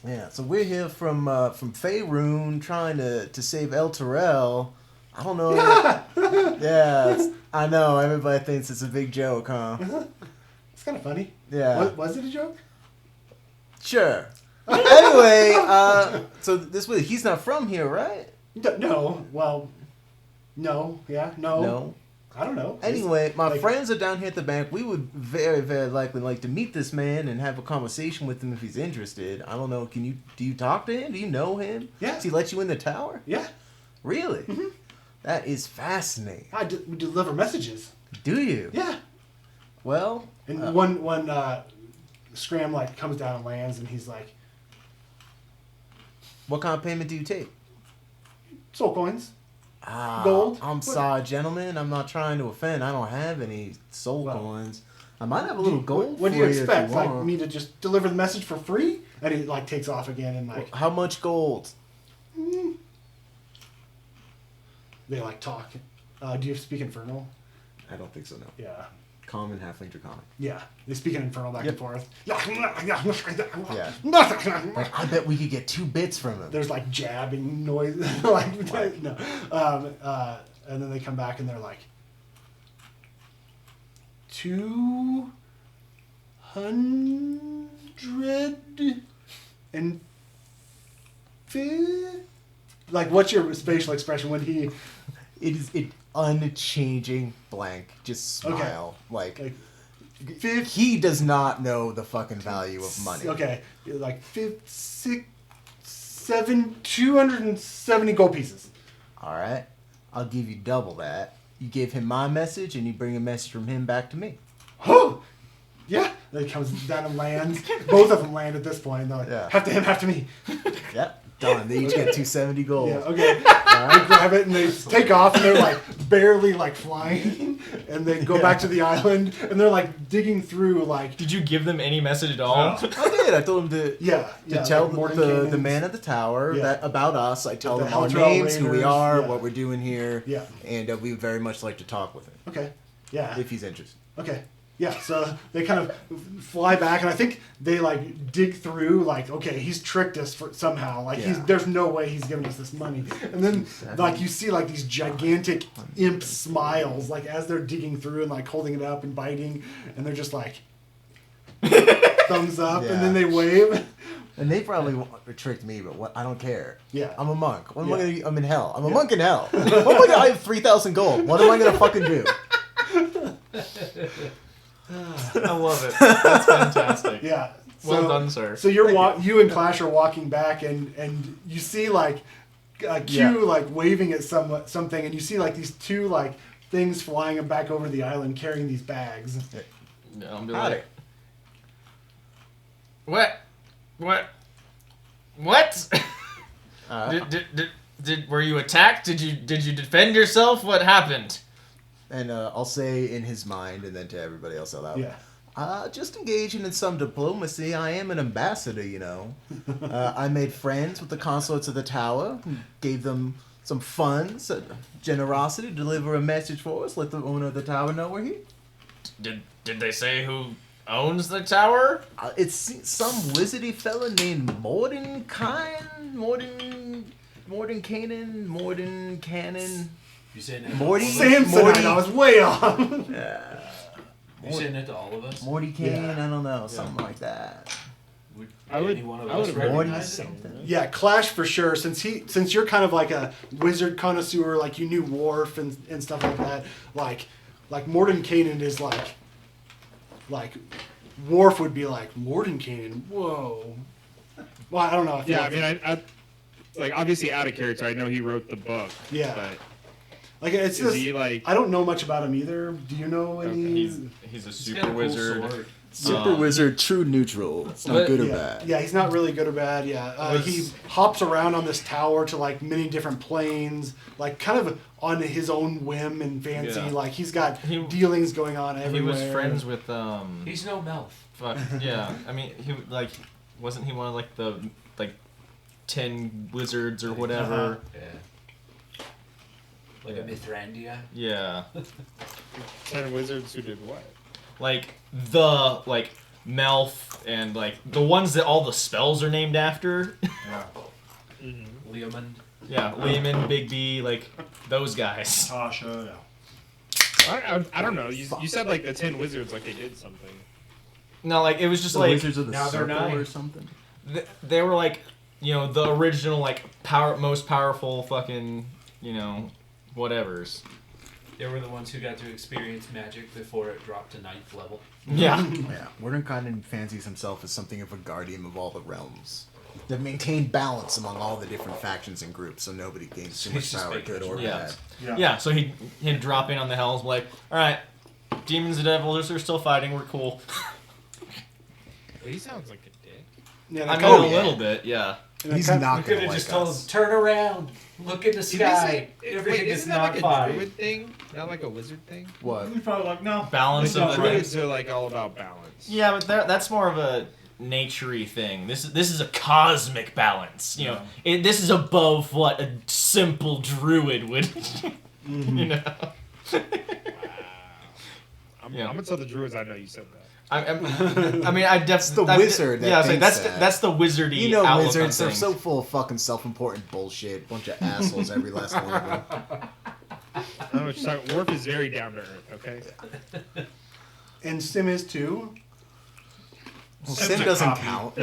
Yeah, so we're here from Faerun trying to save El Terrell. I don't know. Yeah, I know. Everybody thinks it's a big joke, huh? It's kind of funny. Yeah. Was it a joke? Sure. Anyway, so this way, he's not from here, right? No. Well, no. Yeah. No. No. I don't know. Anyway, my like- friends are down here at the bank. We would very, very likely like to meet this man and have a conversation with him if he's interested. I don't know. Do you talk to him? Do you know him? Yeah. Does he let you in the tower? Yeah. Really? Mm-hmm. That is fascinating. We deliver messages. Do you? Yeah. Well, And one Scram like comes down and lands, and he's like, what kind of payment do you take? soul coins. Ah, Gold? I'm What? sorry, gentlemen. I'm not trying to offend. I don't have any soul Well, coins. I might have a little gold. What do for you if expect? Like want. me to just deliver the message for free? And he like takes off again, and like How much gold? they like talk. Do you speak Infernal? I don't think so. No. Yeah. Common, halfling, draconic. Yeah, they speak in Infernal back Yep. and forth. Yeah. Like, I bet we could get 2 bits from him. There's like jabbing noise, like no, and then they come back and they're like 250. Like, what's your facial expression when he It unchanging blank. Just smile. Like like 50? he does not know the fucking value of money. Okay, like 270 gold pieces. All right. I'll give you double that. You give him my message, and you bring a message from him back to me. Oh, yeah. Then he comes down and lands. Both of them land at this point. And they're like, Yeah. half to him, half to me. Yep. Done. They each get 270 gold. Yeah, okay. All They right. grab it and they take off and they're like barely like flying, and they go back to the island and they're like digging through like Did you give them any message at all? I did. I told him to tell like Morton the Cannons. man at the tower Yeah. that about us. I tell The them our Helltrail names, who we Raiders, are, yeah. what we're doing here, Yeah. and we would very much like to talk with him Okay. Yeah. if he's interested. Okay. Yeah, so they kind of fly back, and I think they like dig through, like, okay, he's tricked us for somehow. Like, Yeah. there's no way he's giving us this money. And then, like, you see like these gigantic imp smiles, like as they're digging through and like holding it up and biting, and they're just like thumbs up, Yeah. and then they wave. And they probably tricked me, but I don't care. Yeah. I'm a monk. What am I Yeah. gonna do? I'm in hell. I'm a Yeah. monk in hell. What am I gonna? I have 3,000 gold. What am I gonna fucking do? I love it. That's fantastic. Yeah. Well done, sir. So you and Clash are walking back, and you see like Q Yeah. like waving at something, and you see like these 2 like things flying back over the island carrying these bags. Yeah, I'll be Howdy. like, what? Uh, Were you attacked? Did you defend yourself? What happened? and I'll say in his mind, and then to everybody else out loud. Yeah. Just engaging in some diplomacy. I am an ambassador, you know. I made friends with the consorts of the tower, gave them some funds, generosity, to deliver a message for us, let the owner of the tower know we're here. Did they say who owns the tower? It's some wizardy fella named Morden Cannon. You saying that? Morty? Samsonite, I was way off. You saying that to all of us? Morty Kane, Yeah. I don't know, something like that. Would I would- any one of I us would Morty recognize him? something. Yeah, Clash for sure. Since you're kind of like a wizard connoisseur, like you knew Worf and stuff like that. Like Morden Kanan is like Worf would be like Morden Kanan. Whoa. Well, I don't know. Yeah, I mean, I like obviously out of character. I know he wrote the book. Yeah. But like it's is just he like? I don't know much about him either. Do you know any? He's a He's got super a cool wizard. sword. Super wizard, true neutral. It's not But- good or yeah, bad. yeah, he's not really good or bad. Yeah, he hops around on this tower to like many different planes, like kind of on his own whim and fancy. Yeah. Like he's got He- dealings going on He everywhere. was friends with He's no Melf. Fuck yeah! I mean, he like wasn't he one of like the 10 wizards or whatever? Uh-huh. Yeah. Like a Mithrandia. Yeah, 10 wizards who did what? like the Melf and like the ones that all the spells are named after. Leomund. Yeah, Lehman, Big B, like those guys. Tasha, yeah. I don't know. You said like the 10 wizards, like they did something. No, like it was just The like Wizards of the now they're Circle nine. or something. they were like, you know, the original like most powerful fucking, you know, whatevers. They were the ones who got to experience magic before it dropped to 9th level. Yeah. Yeah, Mordenkainen fancies himself as something of a guardian of all the realms. They've maintained balance among all the different factions and groups, so nobody gains too much He's just power, making good it or Yeah. bad. Yeah, so he'd drop in on the Hells, like, all right, demons and devils are still fighting. We're cool. He sounds like a dick. Yeah, I that mean, kinda- a little bit, yeah. and He's that kinda- not You could gonna have like just told him, us. turn around, look at the sky. Everything is isn't that not like a fine. druid thing? Not like a wizard thing? What? He's probably like, no. Balance Like of the the druids are like all about balance. Yeah, but that's more of a nature-y thing. This is a cosmic balance. You know, this is above what a simple druid would. You know. I'm Yeah. gonna tell the druids I know you said that. I mean, I definitely. the wizard that Yeah, I was like, thinks that's that. that's the wizardy. You know, outlook wizards, on they're things. so full of fucking self-important bullshit. Bunch of assholes, every last one of them. I don't know what you're talking. Worf is very down to earth. Okay. And Sim is too. Well, Sim's Sim a doesn't copy. count.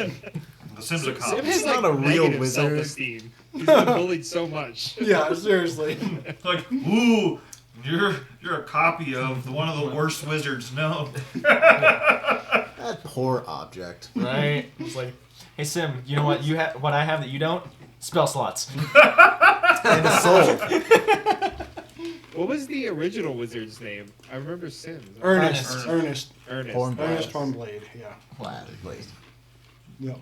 The Sims are Sim cops. has not like a real negative wizard. self-esteem. He's been bullied so much. Yeah, seriously. Like, ooh, you're a copy of one of the worst wizards known. That poor object. Right? It's like, hey Sim, you know what what I have that you don't? Spell slots. And a soul. What was the original wizard's name? I remember Sim. Ernest. Ernest. Ernest. Hornblade. Ernest Hornblade. Yeah. Gladly. Yeah.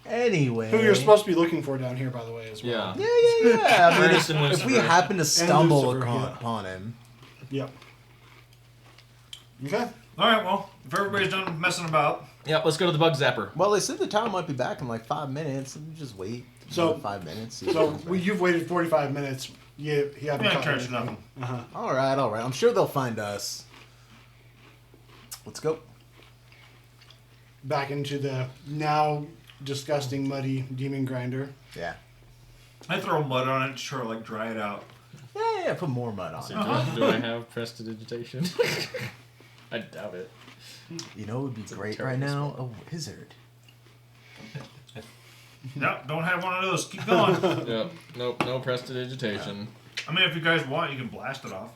Anyway. Who you're supposed to be looking for down here, by the way, as well. Yeah. Yeah. I mean, Ernest and if we Lucifer. happen to stumble Lucifer, yeah. upon him, Yep. Okay. All right, well, if everybody's done messing about, Yeah, let's go to the bug zapper. well, they said the tower might be back in like 5 minutes. So we just wait. So- another 5 minutes. see if So it comes you've waited 45 minutes. You haven't we ain't caught catching anything. nothing. Uh-huh. back. All right. I'm sure they'll find us. Let's go. Back into the now disgusting, muddy demon grinder. Yeah. I throw mud on it to try to like dry it out. Yeah. Put more mud on it. Do I have prestidigitation? I doubt it. You know, it would be great terrible right now. A wizard. Nope, don't have one of those. Keep going. Yep. Nope. No prestidigitation. I mean, if you guys want, you can blast it off.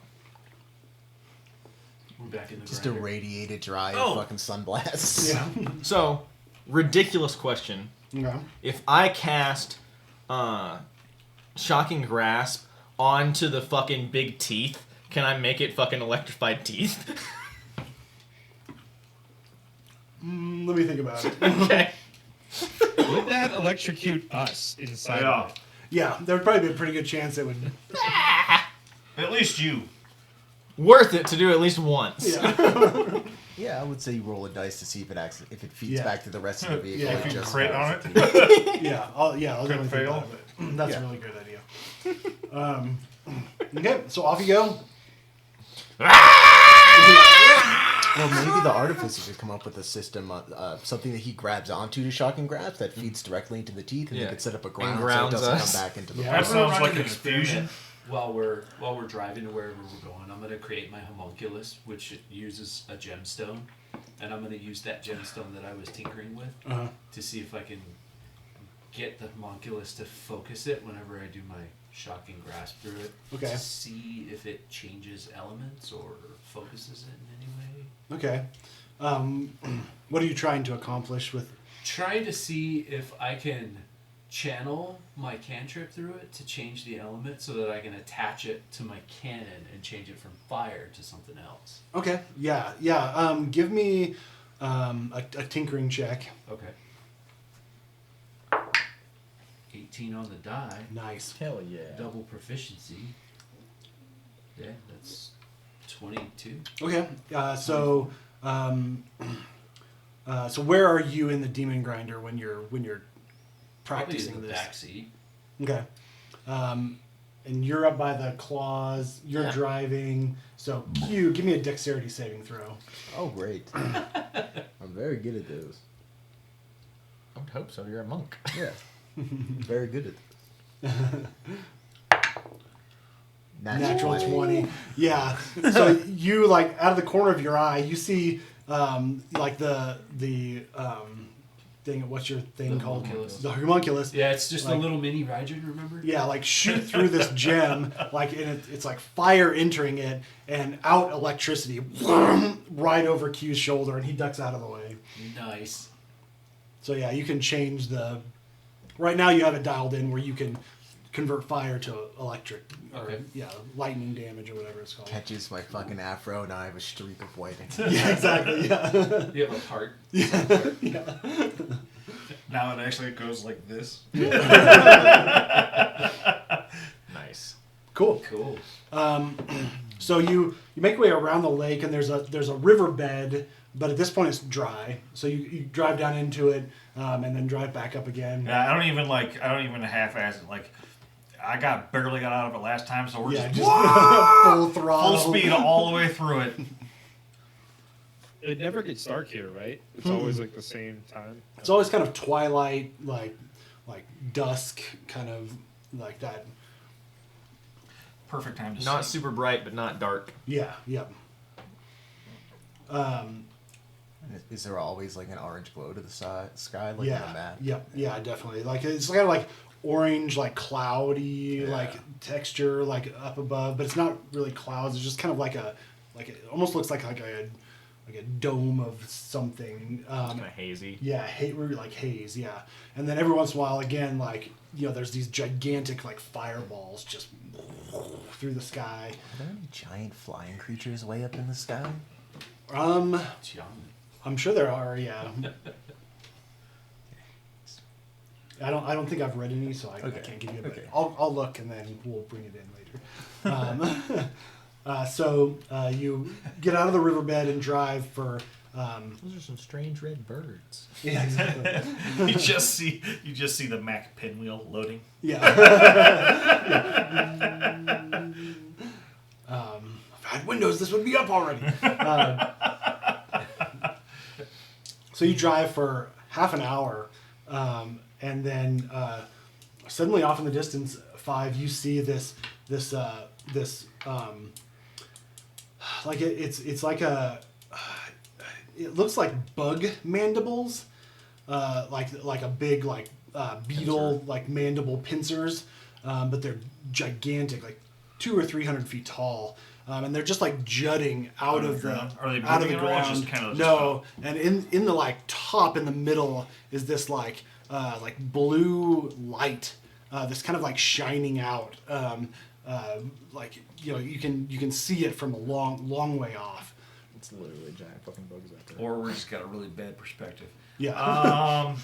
We're back in the Just grinder. irradiated, dry, Oh. fucking sunblasts. Yeah. So, ridiculous question. Yeah. If I cast Shocking Grasp onto the fucking big teeth, can I make it fucking electrified teeth? Let me think about it. Okay. Would that electrocute us inside Yeah. of it? Yeah, there would probably be a pretty good chance it would. At least you. Worth it to do at least once. Yeah. Yeah, I would say you roll a dice to see if it feeds Yeah. back to the rest of the vehicle. Yeah. It If you just crit on fails. it. Yeah. I'll definitely think fail. about it. That's Yeah. a really good idea. Okay, so off you go. Well, maybe the artificer could come up with a system, something that he grabs onto to shocking grasp that feeds directly into the teeth, and Yeah. he could set up a And ground so it grounds doesn't us. come back into the Yeah. That body. sounds running like an an infusion. While we're driving to wherever we're going, I'm gonna create my homunculus, which uses a gemstone, and I'm gonna use that gemstone that I was tinkering with Uh-huh. to see if I can get the homunculus to focus it whenever I do my shocking grasp through it. Okay. To see if it changes elements or focuses it in any way. Okay. What are you trying to accomplish with? Trying to see if I can channel my cantrip through it to change the element so that I can attach it to my cannon and change it from fire to something else. Okay. Yeah. Give me a tinkering check. Okay. 18 on the die. Nice. Hell yeah. Double proficiency. Yeah, that's 22. Okay. So where are you in the demon grinder when you're Probably practicing in the this? back seat. Okay. And you're up by the claws. You're Yeah. driving. So Q, give me a dexterity saving throw. Oh, great. I'm very good at those. I would hope so. You're a monk. Yeah. Very good at Natural 20. Yeah. So you like out of the corner of your eye, you see like the thing. What's your thing The called? homunculus. The homunculus. Yeah, it's just Like- a little mini Raijin, remember? Yeah, like shoot through this gem, like and it's like fire entering it, and out electricity, right over Q's shoulder, and he ducks out of the way. Nice. So yeah, you can change the. Right now, you have it dialed in where you can convert fire to electric, or Okay. yeah, lightning damage or whatever it's called. Catches my fucking afro, now I have a streak of whiting. Yeah, exactly. Yeah. You have a heart. Now it actually goes like this. Nice. Cool. Cool. So you make your way around the lake, and there's a riverbed, but at this point it's dry. So you drive down into it, and then drive back up again. Yeah, I don't even half-ass it. Like, I barely got out of it last time, so we're Yeah, just just full throttle, full speed all the way through it. It never gets dark here, right? It's always like the same time. It's always kind of twilight, like dusk, kind of like that. Perfect time to Not sleep. super bright, but not dark. Yeah, yeah. Is there always like an orange glow to the sky, like Yeah, on a map? yeah, definitely. Like it's kind of like orange, like cloudy, like texture, like up above, but it's not really clouds. It's just kind of like it almost looks like a dome of something. Kind of hazy. Yeah, like haze. Yeah, and then every once in a while, again, like there's these gigantic like fireballs just through the sky. Are there any giant flying creatures way up in the sky? It's young. I'm sure there are. Yeah. I don't think I've read any, so I can't give you a bit. I'll look and then we'll bring it in later. So you get out of the riverbed and drive for. Those are some strange red birds. Yeah, exactly. you just see the Mac pinwheel loading. Yeah. If I had windows, this would be up already. So you drive for half an hour, and then suddenly off in the distance, 5, you see this like it's like it looks like bug mandibles, like a big beetle like mandible pincers, but they're gigantic, like 200 or 300 feet tall. And they're just like jutting out of the ground? Are they out of moving the at all, or ground. just kind of No, and in the like top in the middle is this like blue light, that's kind of like shining out. Like you can see it from a long way off. It's literally giant fucking bugs out there. Or we just got a really bad perspective. Yeah.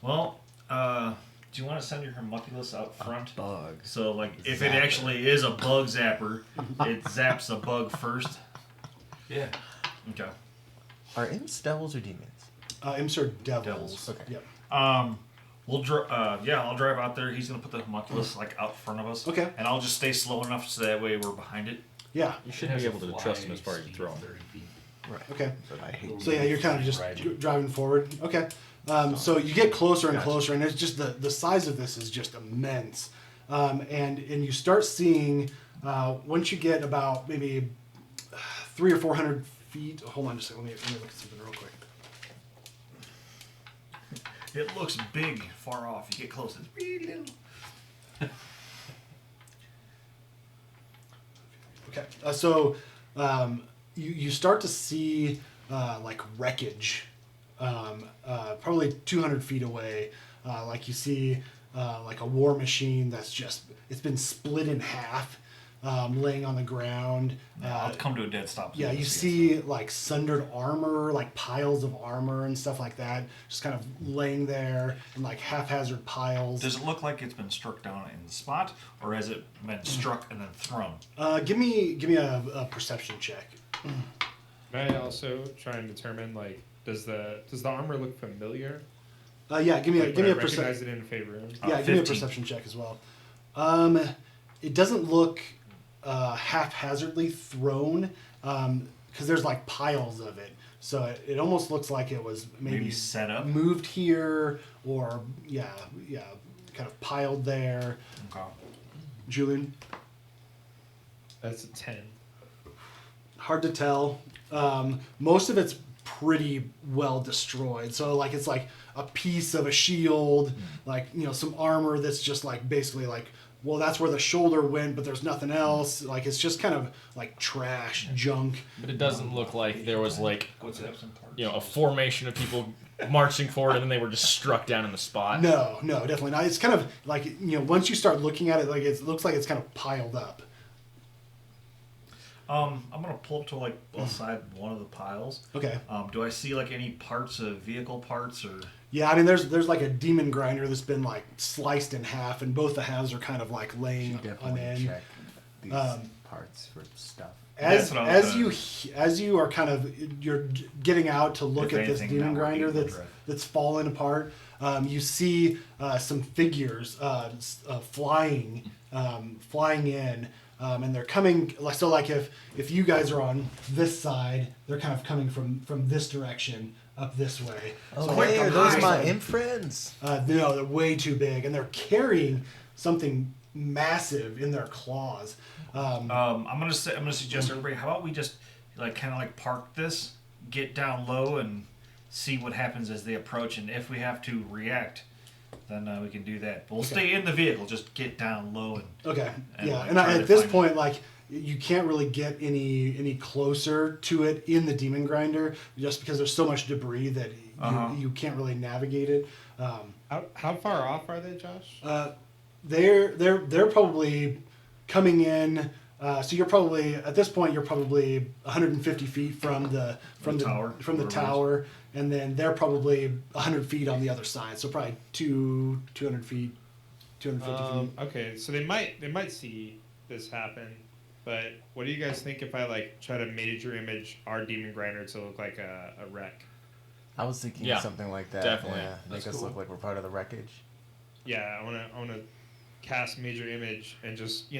Do you want to send your homunculus out front? Bug. So, like, if Zapper. it actually is a bug zapper, it zaps a bug first. Yeah. Okay. Are imps devils or demons? Imps are devils. Devils. Okay. Yep. I'll drive out there. He's gonna put the homunculus like out front of us. Okay. And I'll just stay slow enough so that way we're behind it. Yeah. You should be able to trust him as far as you throw him. 30 feet. Okay. But I hate So yeah, you're kind of just driving forward. Okay. So you get closer and closer, and it's just the size of this is just immense. And you start seeing once you get about maybe 300 or 400 feet. Hold on just a second. Let me look at something real quick. It looks big far off. You get close, it's really little. Okay. So you start to see like wreckage, probably 200 feet away. Like you see like a war machine it's been split in half, laying on the ground. I'll come to a dead stop. Yeah, you see like sundered armor, like piles of armor and stuff like that, just kind of laying there in like haphazard piles. Does it look like it's been struck down in the spot, or has it been struck and then thrown? Give me a perception check. May I also try and determine does the armor look familiar? Yeah, give me Would I a recognize perception. it in favor. Yeah, give me a 15. perception check as well. It doesn't look haphazardly thrown, because there's like piles of it. So it almost looks like it was maybe set up? moved here, or kind of piled there. Okay. Julian? That's a 10. Hard to tell. Most of it's pretty well destroyed. So like it's like a piece of a shield, like some armor that's just like basically like, well, that's where the shoulder went, but there's nothing else. Like it's just kind of like trash junk. But it doesn't look like there was like a formation of people marching forward and then they were just struck down in the spot. No, definitely not. It's kind of like once you start looking at it, like it looks like it's kind of piled up. I'm gonna pull up to like beside one of the piles. Okay. Do I see like any parts of vehicle parts or? Yeah, I mean, there's like a demon grinder that's been like sliced in half, and both the halves are kind of like laying on end. Check these parts for stuff. As you are kind of you're getting out to look at this demon grinder that's fallen apart, you see some figures flying in. And they're coming. So, like, if you guys are on this side, they're kind of coming from this direction up this way. Oh, so hey, are those my side, imp friends? No, they're way too big, and they're carrying something massive in their claws. I'm gonna suggest everybody. How about we just kind of park this, get down low, and see what happens as they approach, and if we have to react, then we can do that. But we'll stay in the vehicle. Just get down low and at this point, like you can't really get any closer to it in the demon grinder, just because there's so much debris that you can't really navigate it. How far off are they, Josh? They're probably coming in. So you're probably at this point 150 feet from the tower, and then they're probably 100 feet on the other side. So probably 200 feet, 250 feet. Okay, so they might see this happen, but what do you guys think if I try to major image our demon grinder to look like a wreck? I was thinking something like that. Definitely. Yeah, make us look like we're part of the wreckage. Yeah, I wanna cast major image and just I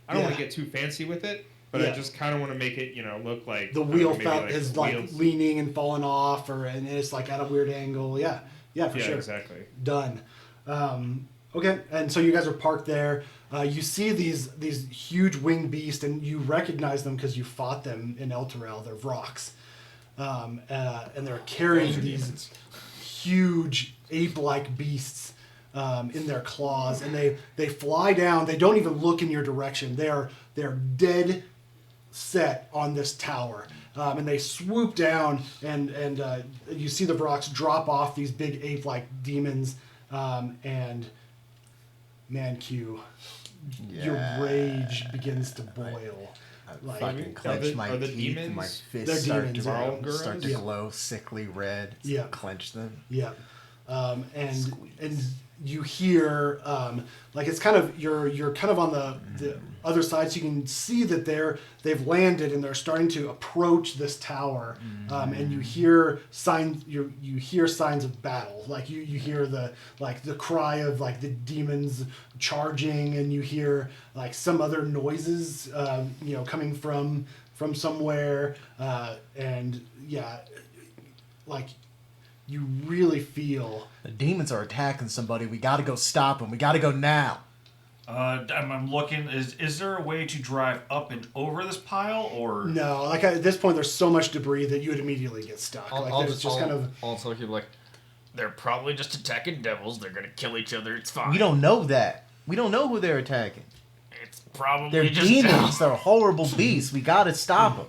don't want to get too fancy with it, but I just kind of want to make it look like the wheel is leaning and falling off, and it's like at a weird angle. Yeah, for sure. Exactly. Done. Okay, and so you guys are parked there. You see these huge winged beasts, and you recognize them because you fought them in Elturel. They're Vrox, and they're carrying these huge ape-like beasts in their claws, and they fly down. They don't even look in your direction. They're dead set on this tower, and they swoop down, and you see the Vrox drop off these big ape-like demons, and man, Q, your rage begins to boil. I fucking clench my teeth and my fists start to glow sickly red. Yeah. Clench them. Yeah. And you hear it's kind of you're kind of on the other side, so you can see that they've landed and they're starting to approach this tower, and you hear signs of battle. Like you hear the cry of the demons charging, and you hear some other noises coming from somewhere, and you really feel the demons are attacking somebody. We got to go stop them. We got to go now. I'm looking. Is there a way to drive up and over this pile, or no? At this point, there's so much debris that you would immediately get stuck. I'll tell you, they're probably just attacking devils. They're gonna kill each other. It's fine. We don't know that. We don't know who they're attacking. It's probably they're just demons. They're horrible beasts. We got to stop them.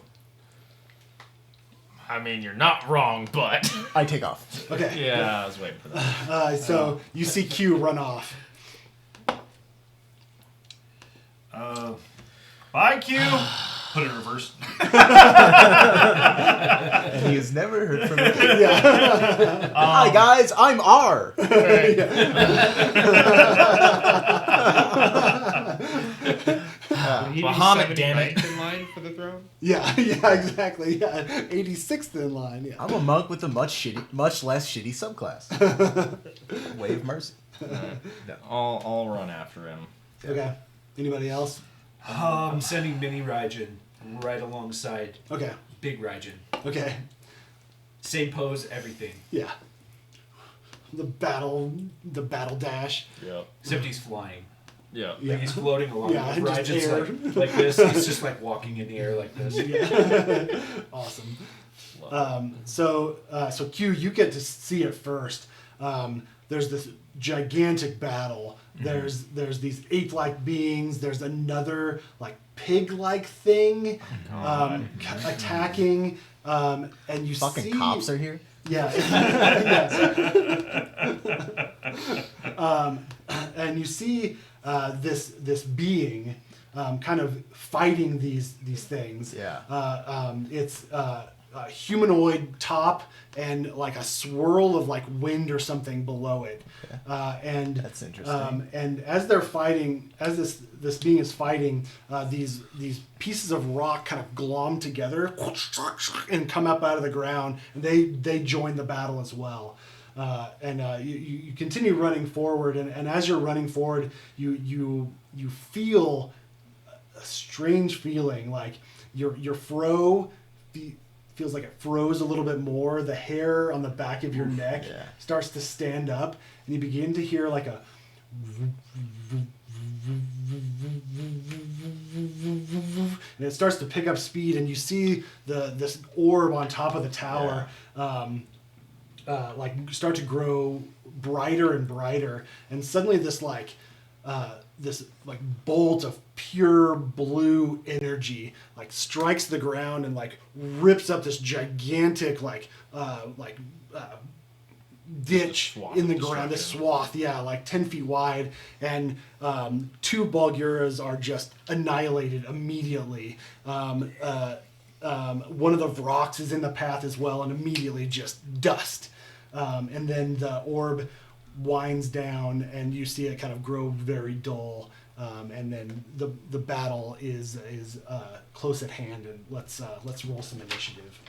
I mean, you're not wrong, but I take off. Okay. Yeah, I was waiting for that. So you see Q run off. Bye, Q. Put it in reverse. And he has never heard from me. Yeah. Hi guys, I'm R. Bahamut, damn it. In line for the throne? Yeah, exactly. Yeah, 86th in line. Yeah. I'm a monk with a much less shitty subclass. Way of mercy. No. I'll run after him. Okay. Anybody else? I'm sending Mini Raijin right alongside Okay. Big Raijin. Okay. Same pose, everything. Yeah. The battle dash. Yep. Except he's flying. Yeah. Yeah. Like he's floating along. Yeah, with just Raijin's air. like this. He's just like walking in the air like this. Yeah. Awesome. So Q, you get to see it first. There's this gigantic battle. Mm-hmm. There's these ape-like beings. There's another like pig-like thing attacking. And you Fucking see cops are here. Yeah. And you see this being kind of fighting these things. Yeah. It's a humanoid top and like a swirl of like wind or something below it. And That's interesting. And as they're fighting, as this being is fighting, these pieces of rock kind of glom together and come up out of the ground, and they join the battle as well. You continue running forward, and as you're running forward, you feel a strange feeling, like your fro feels like it froze a little bit more. The hair on the back of your neck starts to stand up, and you begin to hear like a and it starts to pick up speed, and you see this orb on top of the tower like start to grow brighter and brighter, and suddenly this bolt of pure blue energy like strikes the ground and like rips up this gigantic ditch in the ground, this swath, like 10 feet wide, and 2 Bulguras are just annihilated immediately. One of the rocks is in the path as well, and immediately just dust. And then the orb winds down, and you see it kind of grow very dull. And then the battle is close at hand, and let's roll some initiative.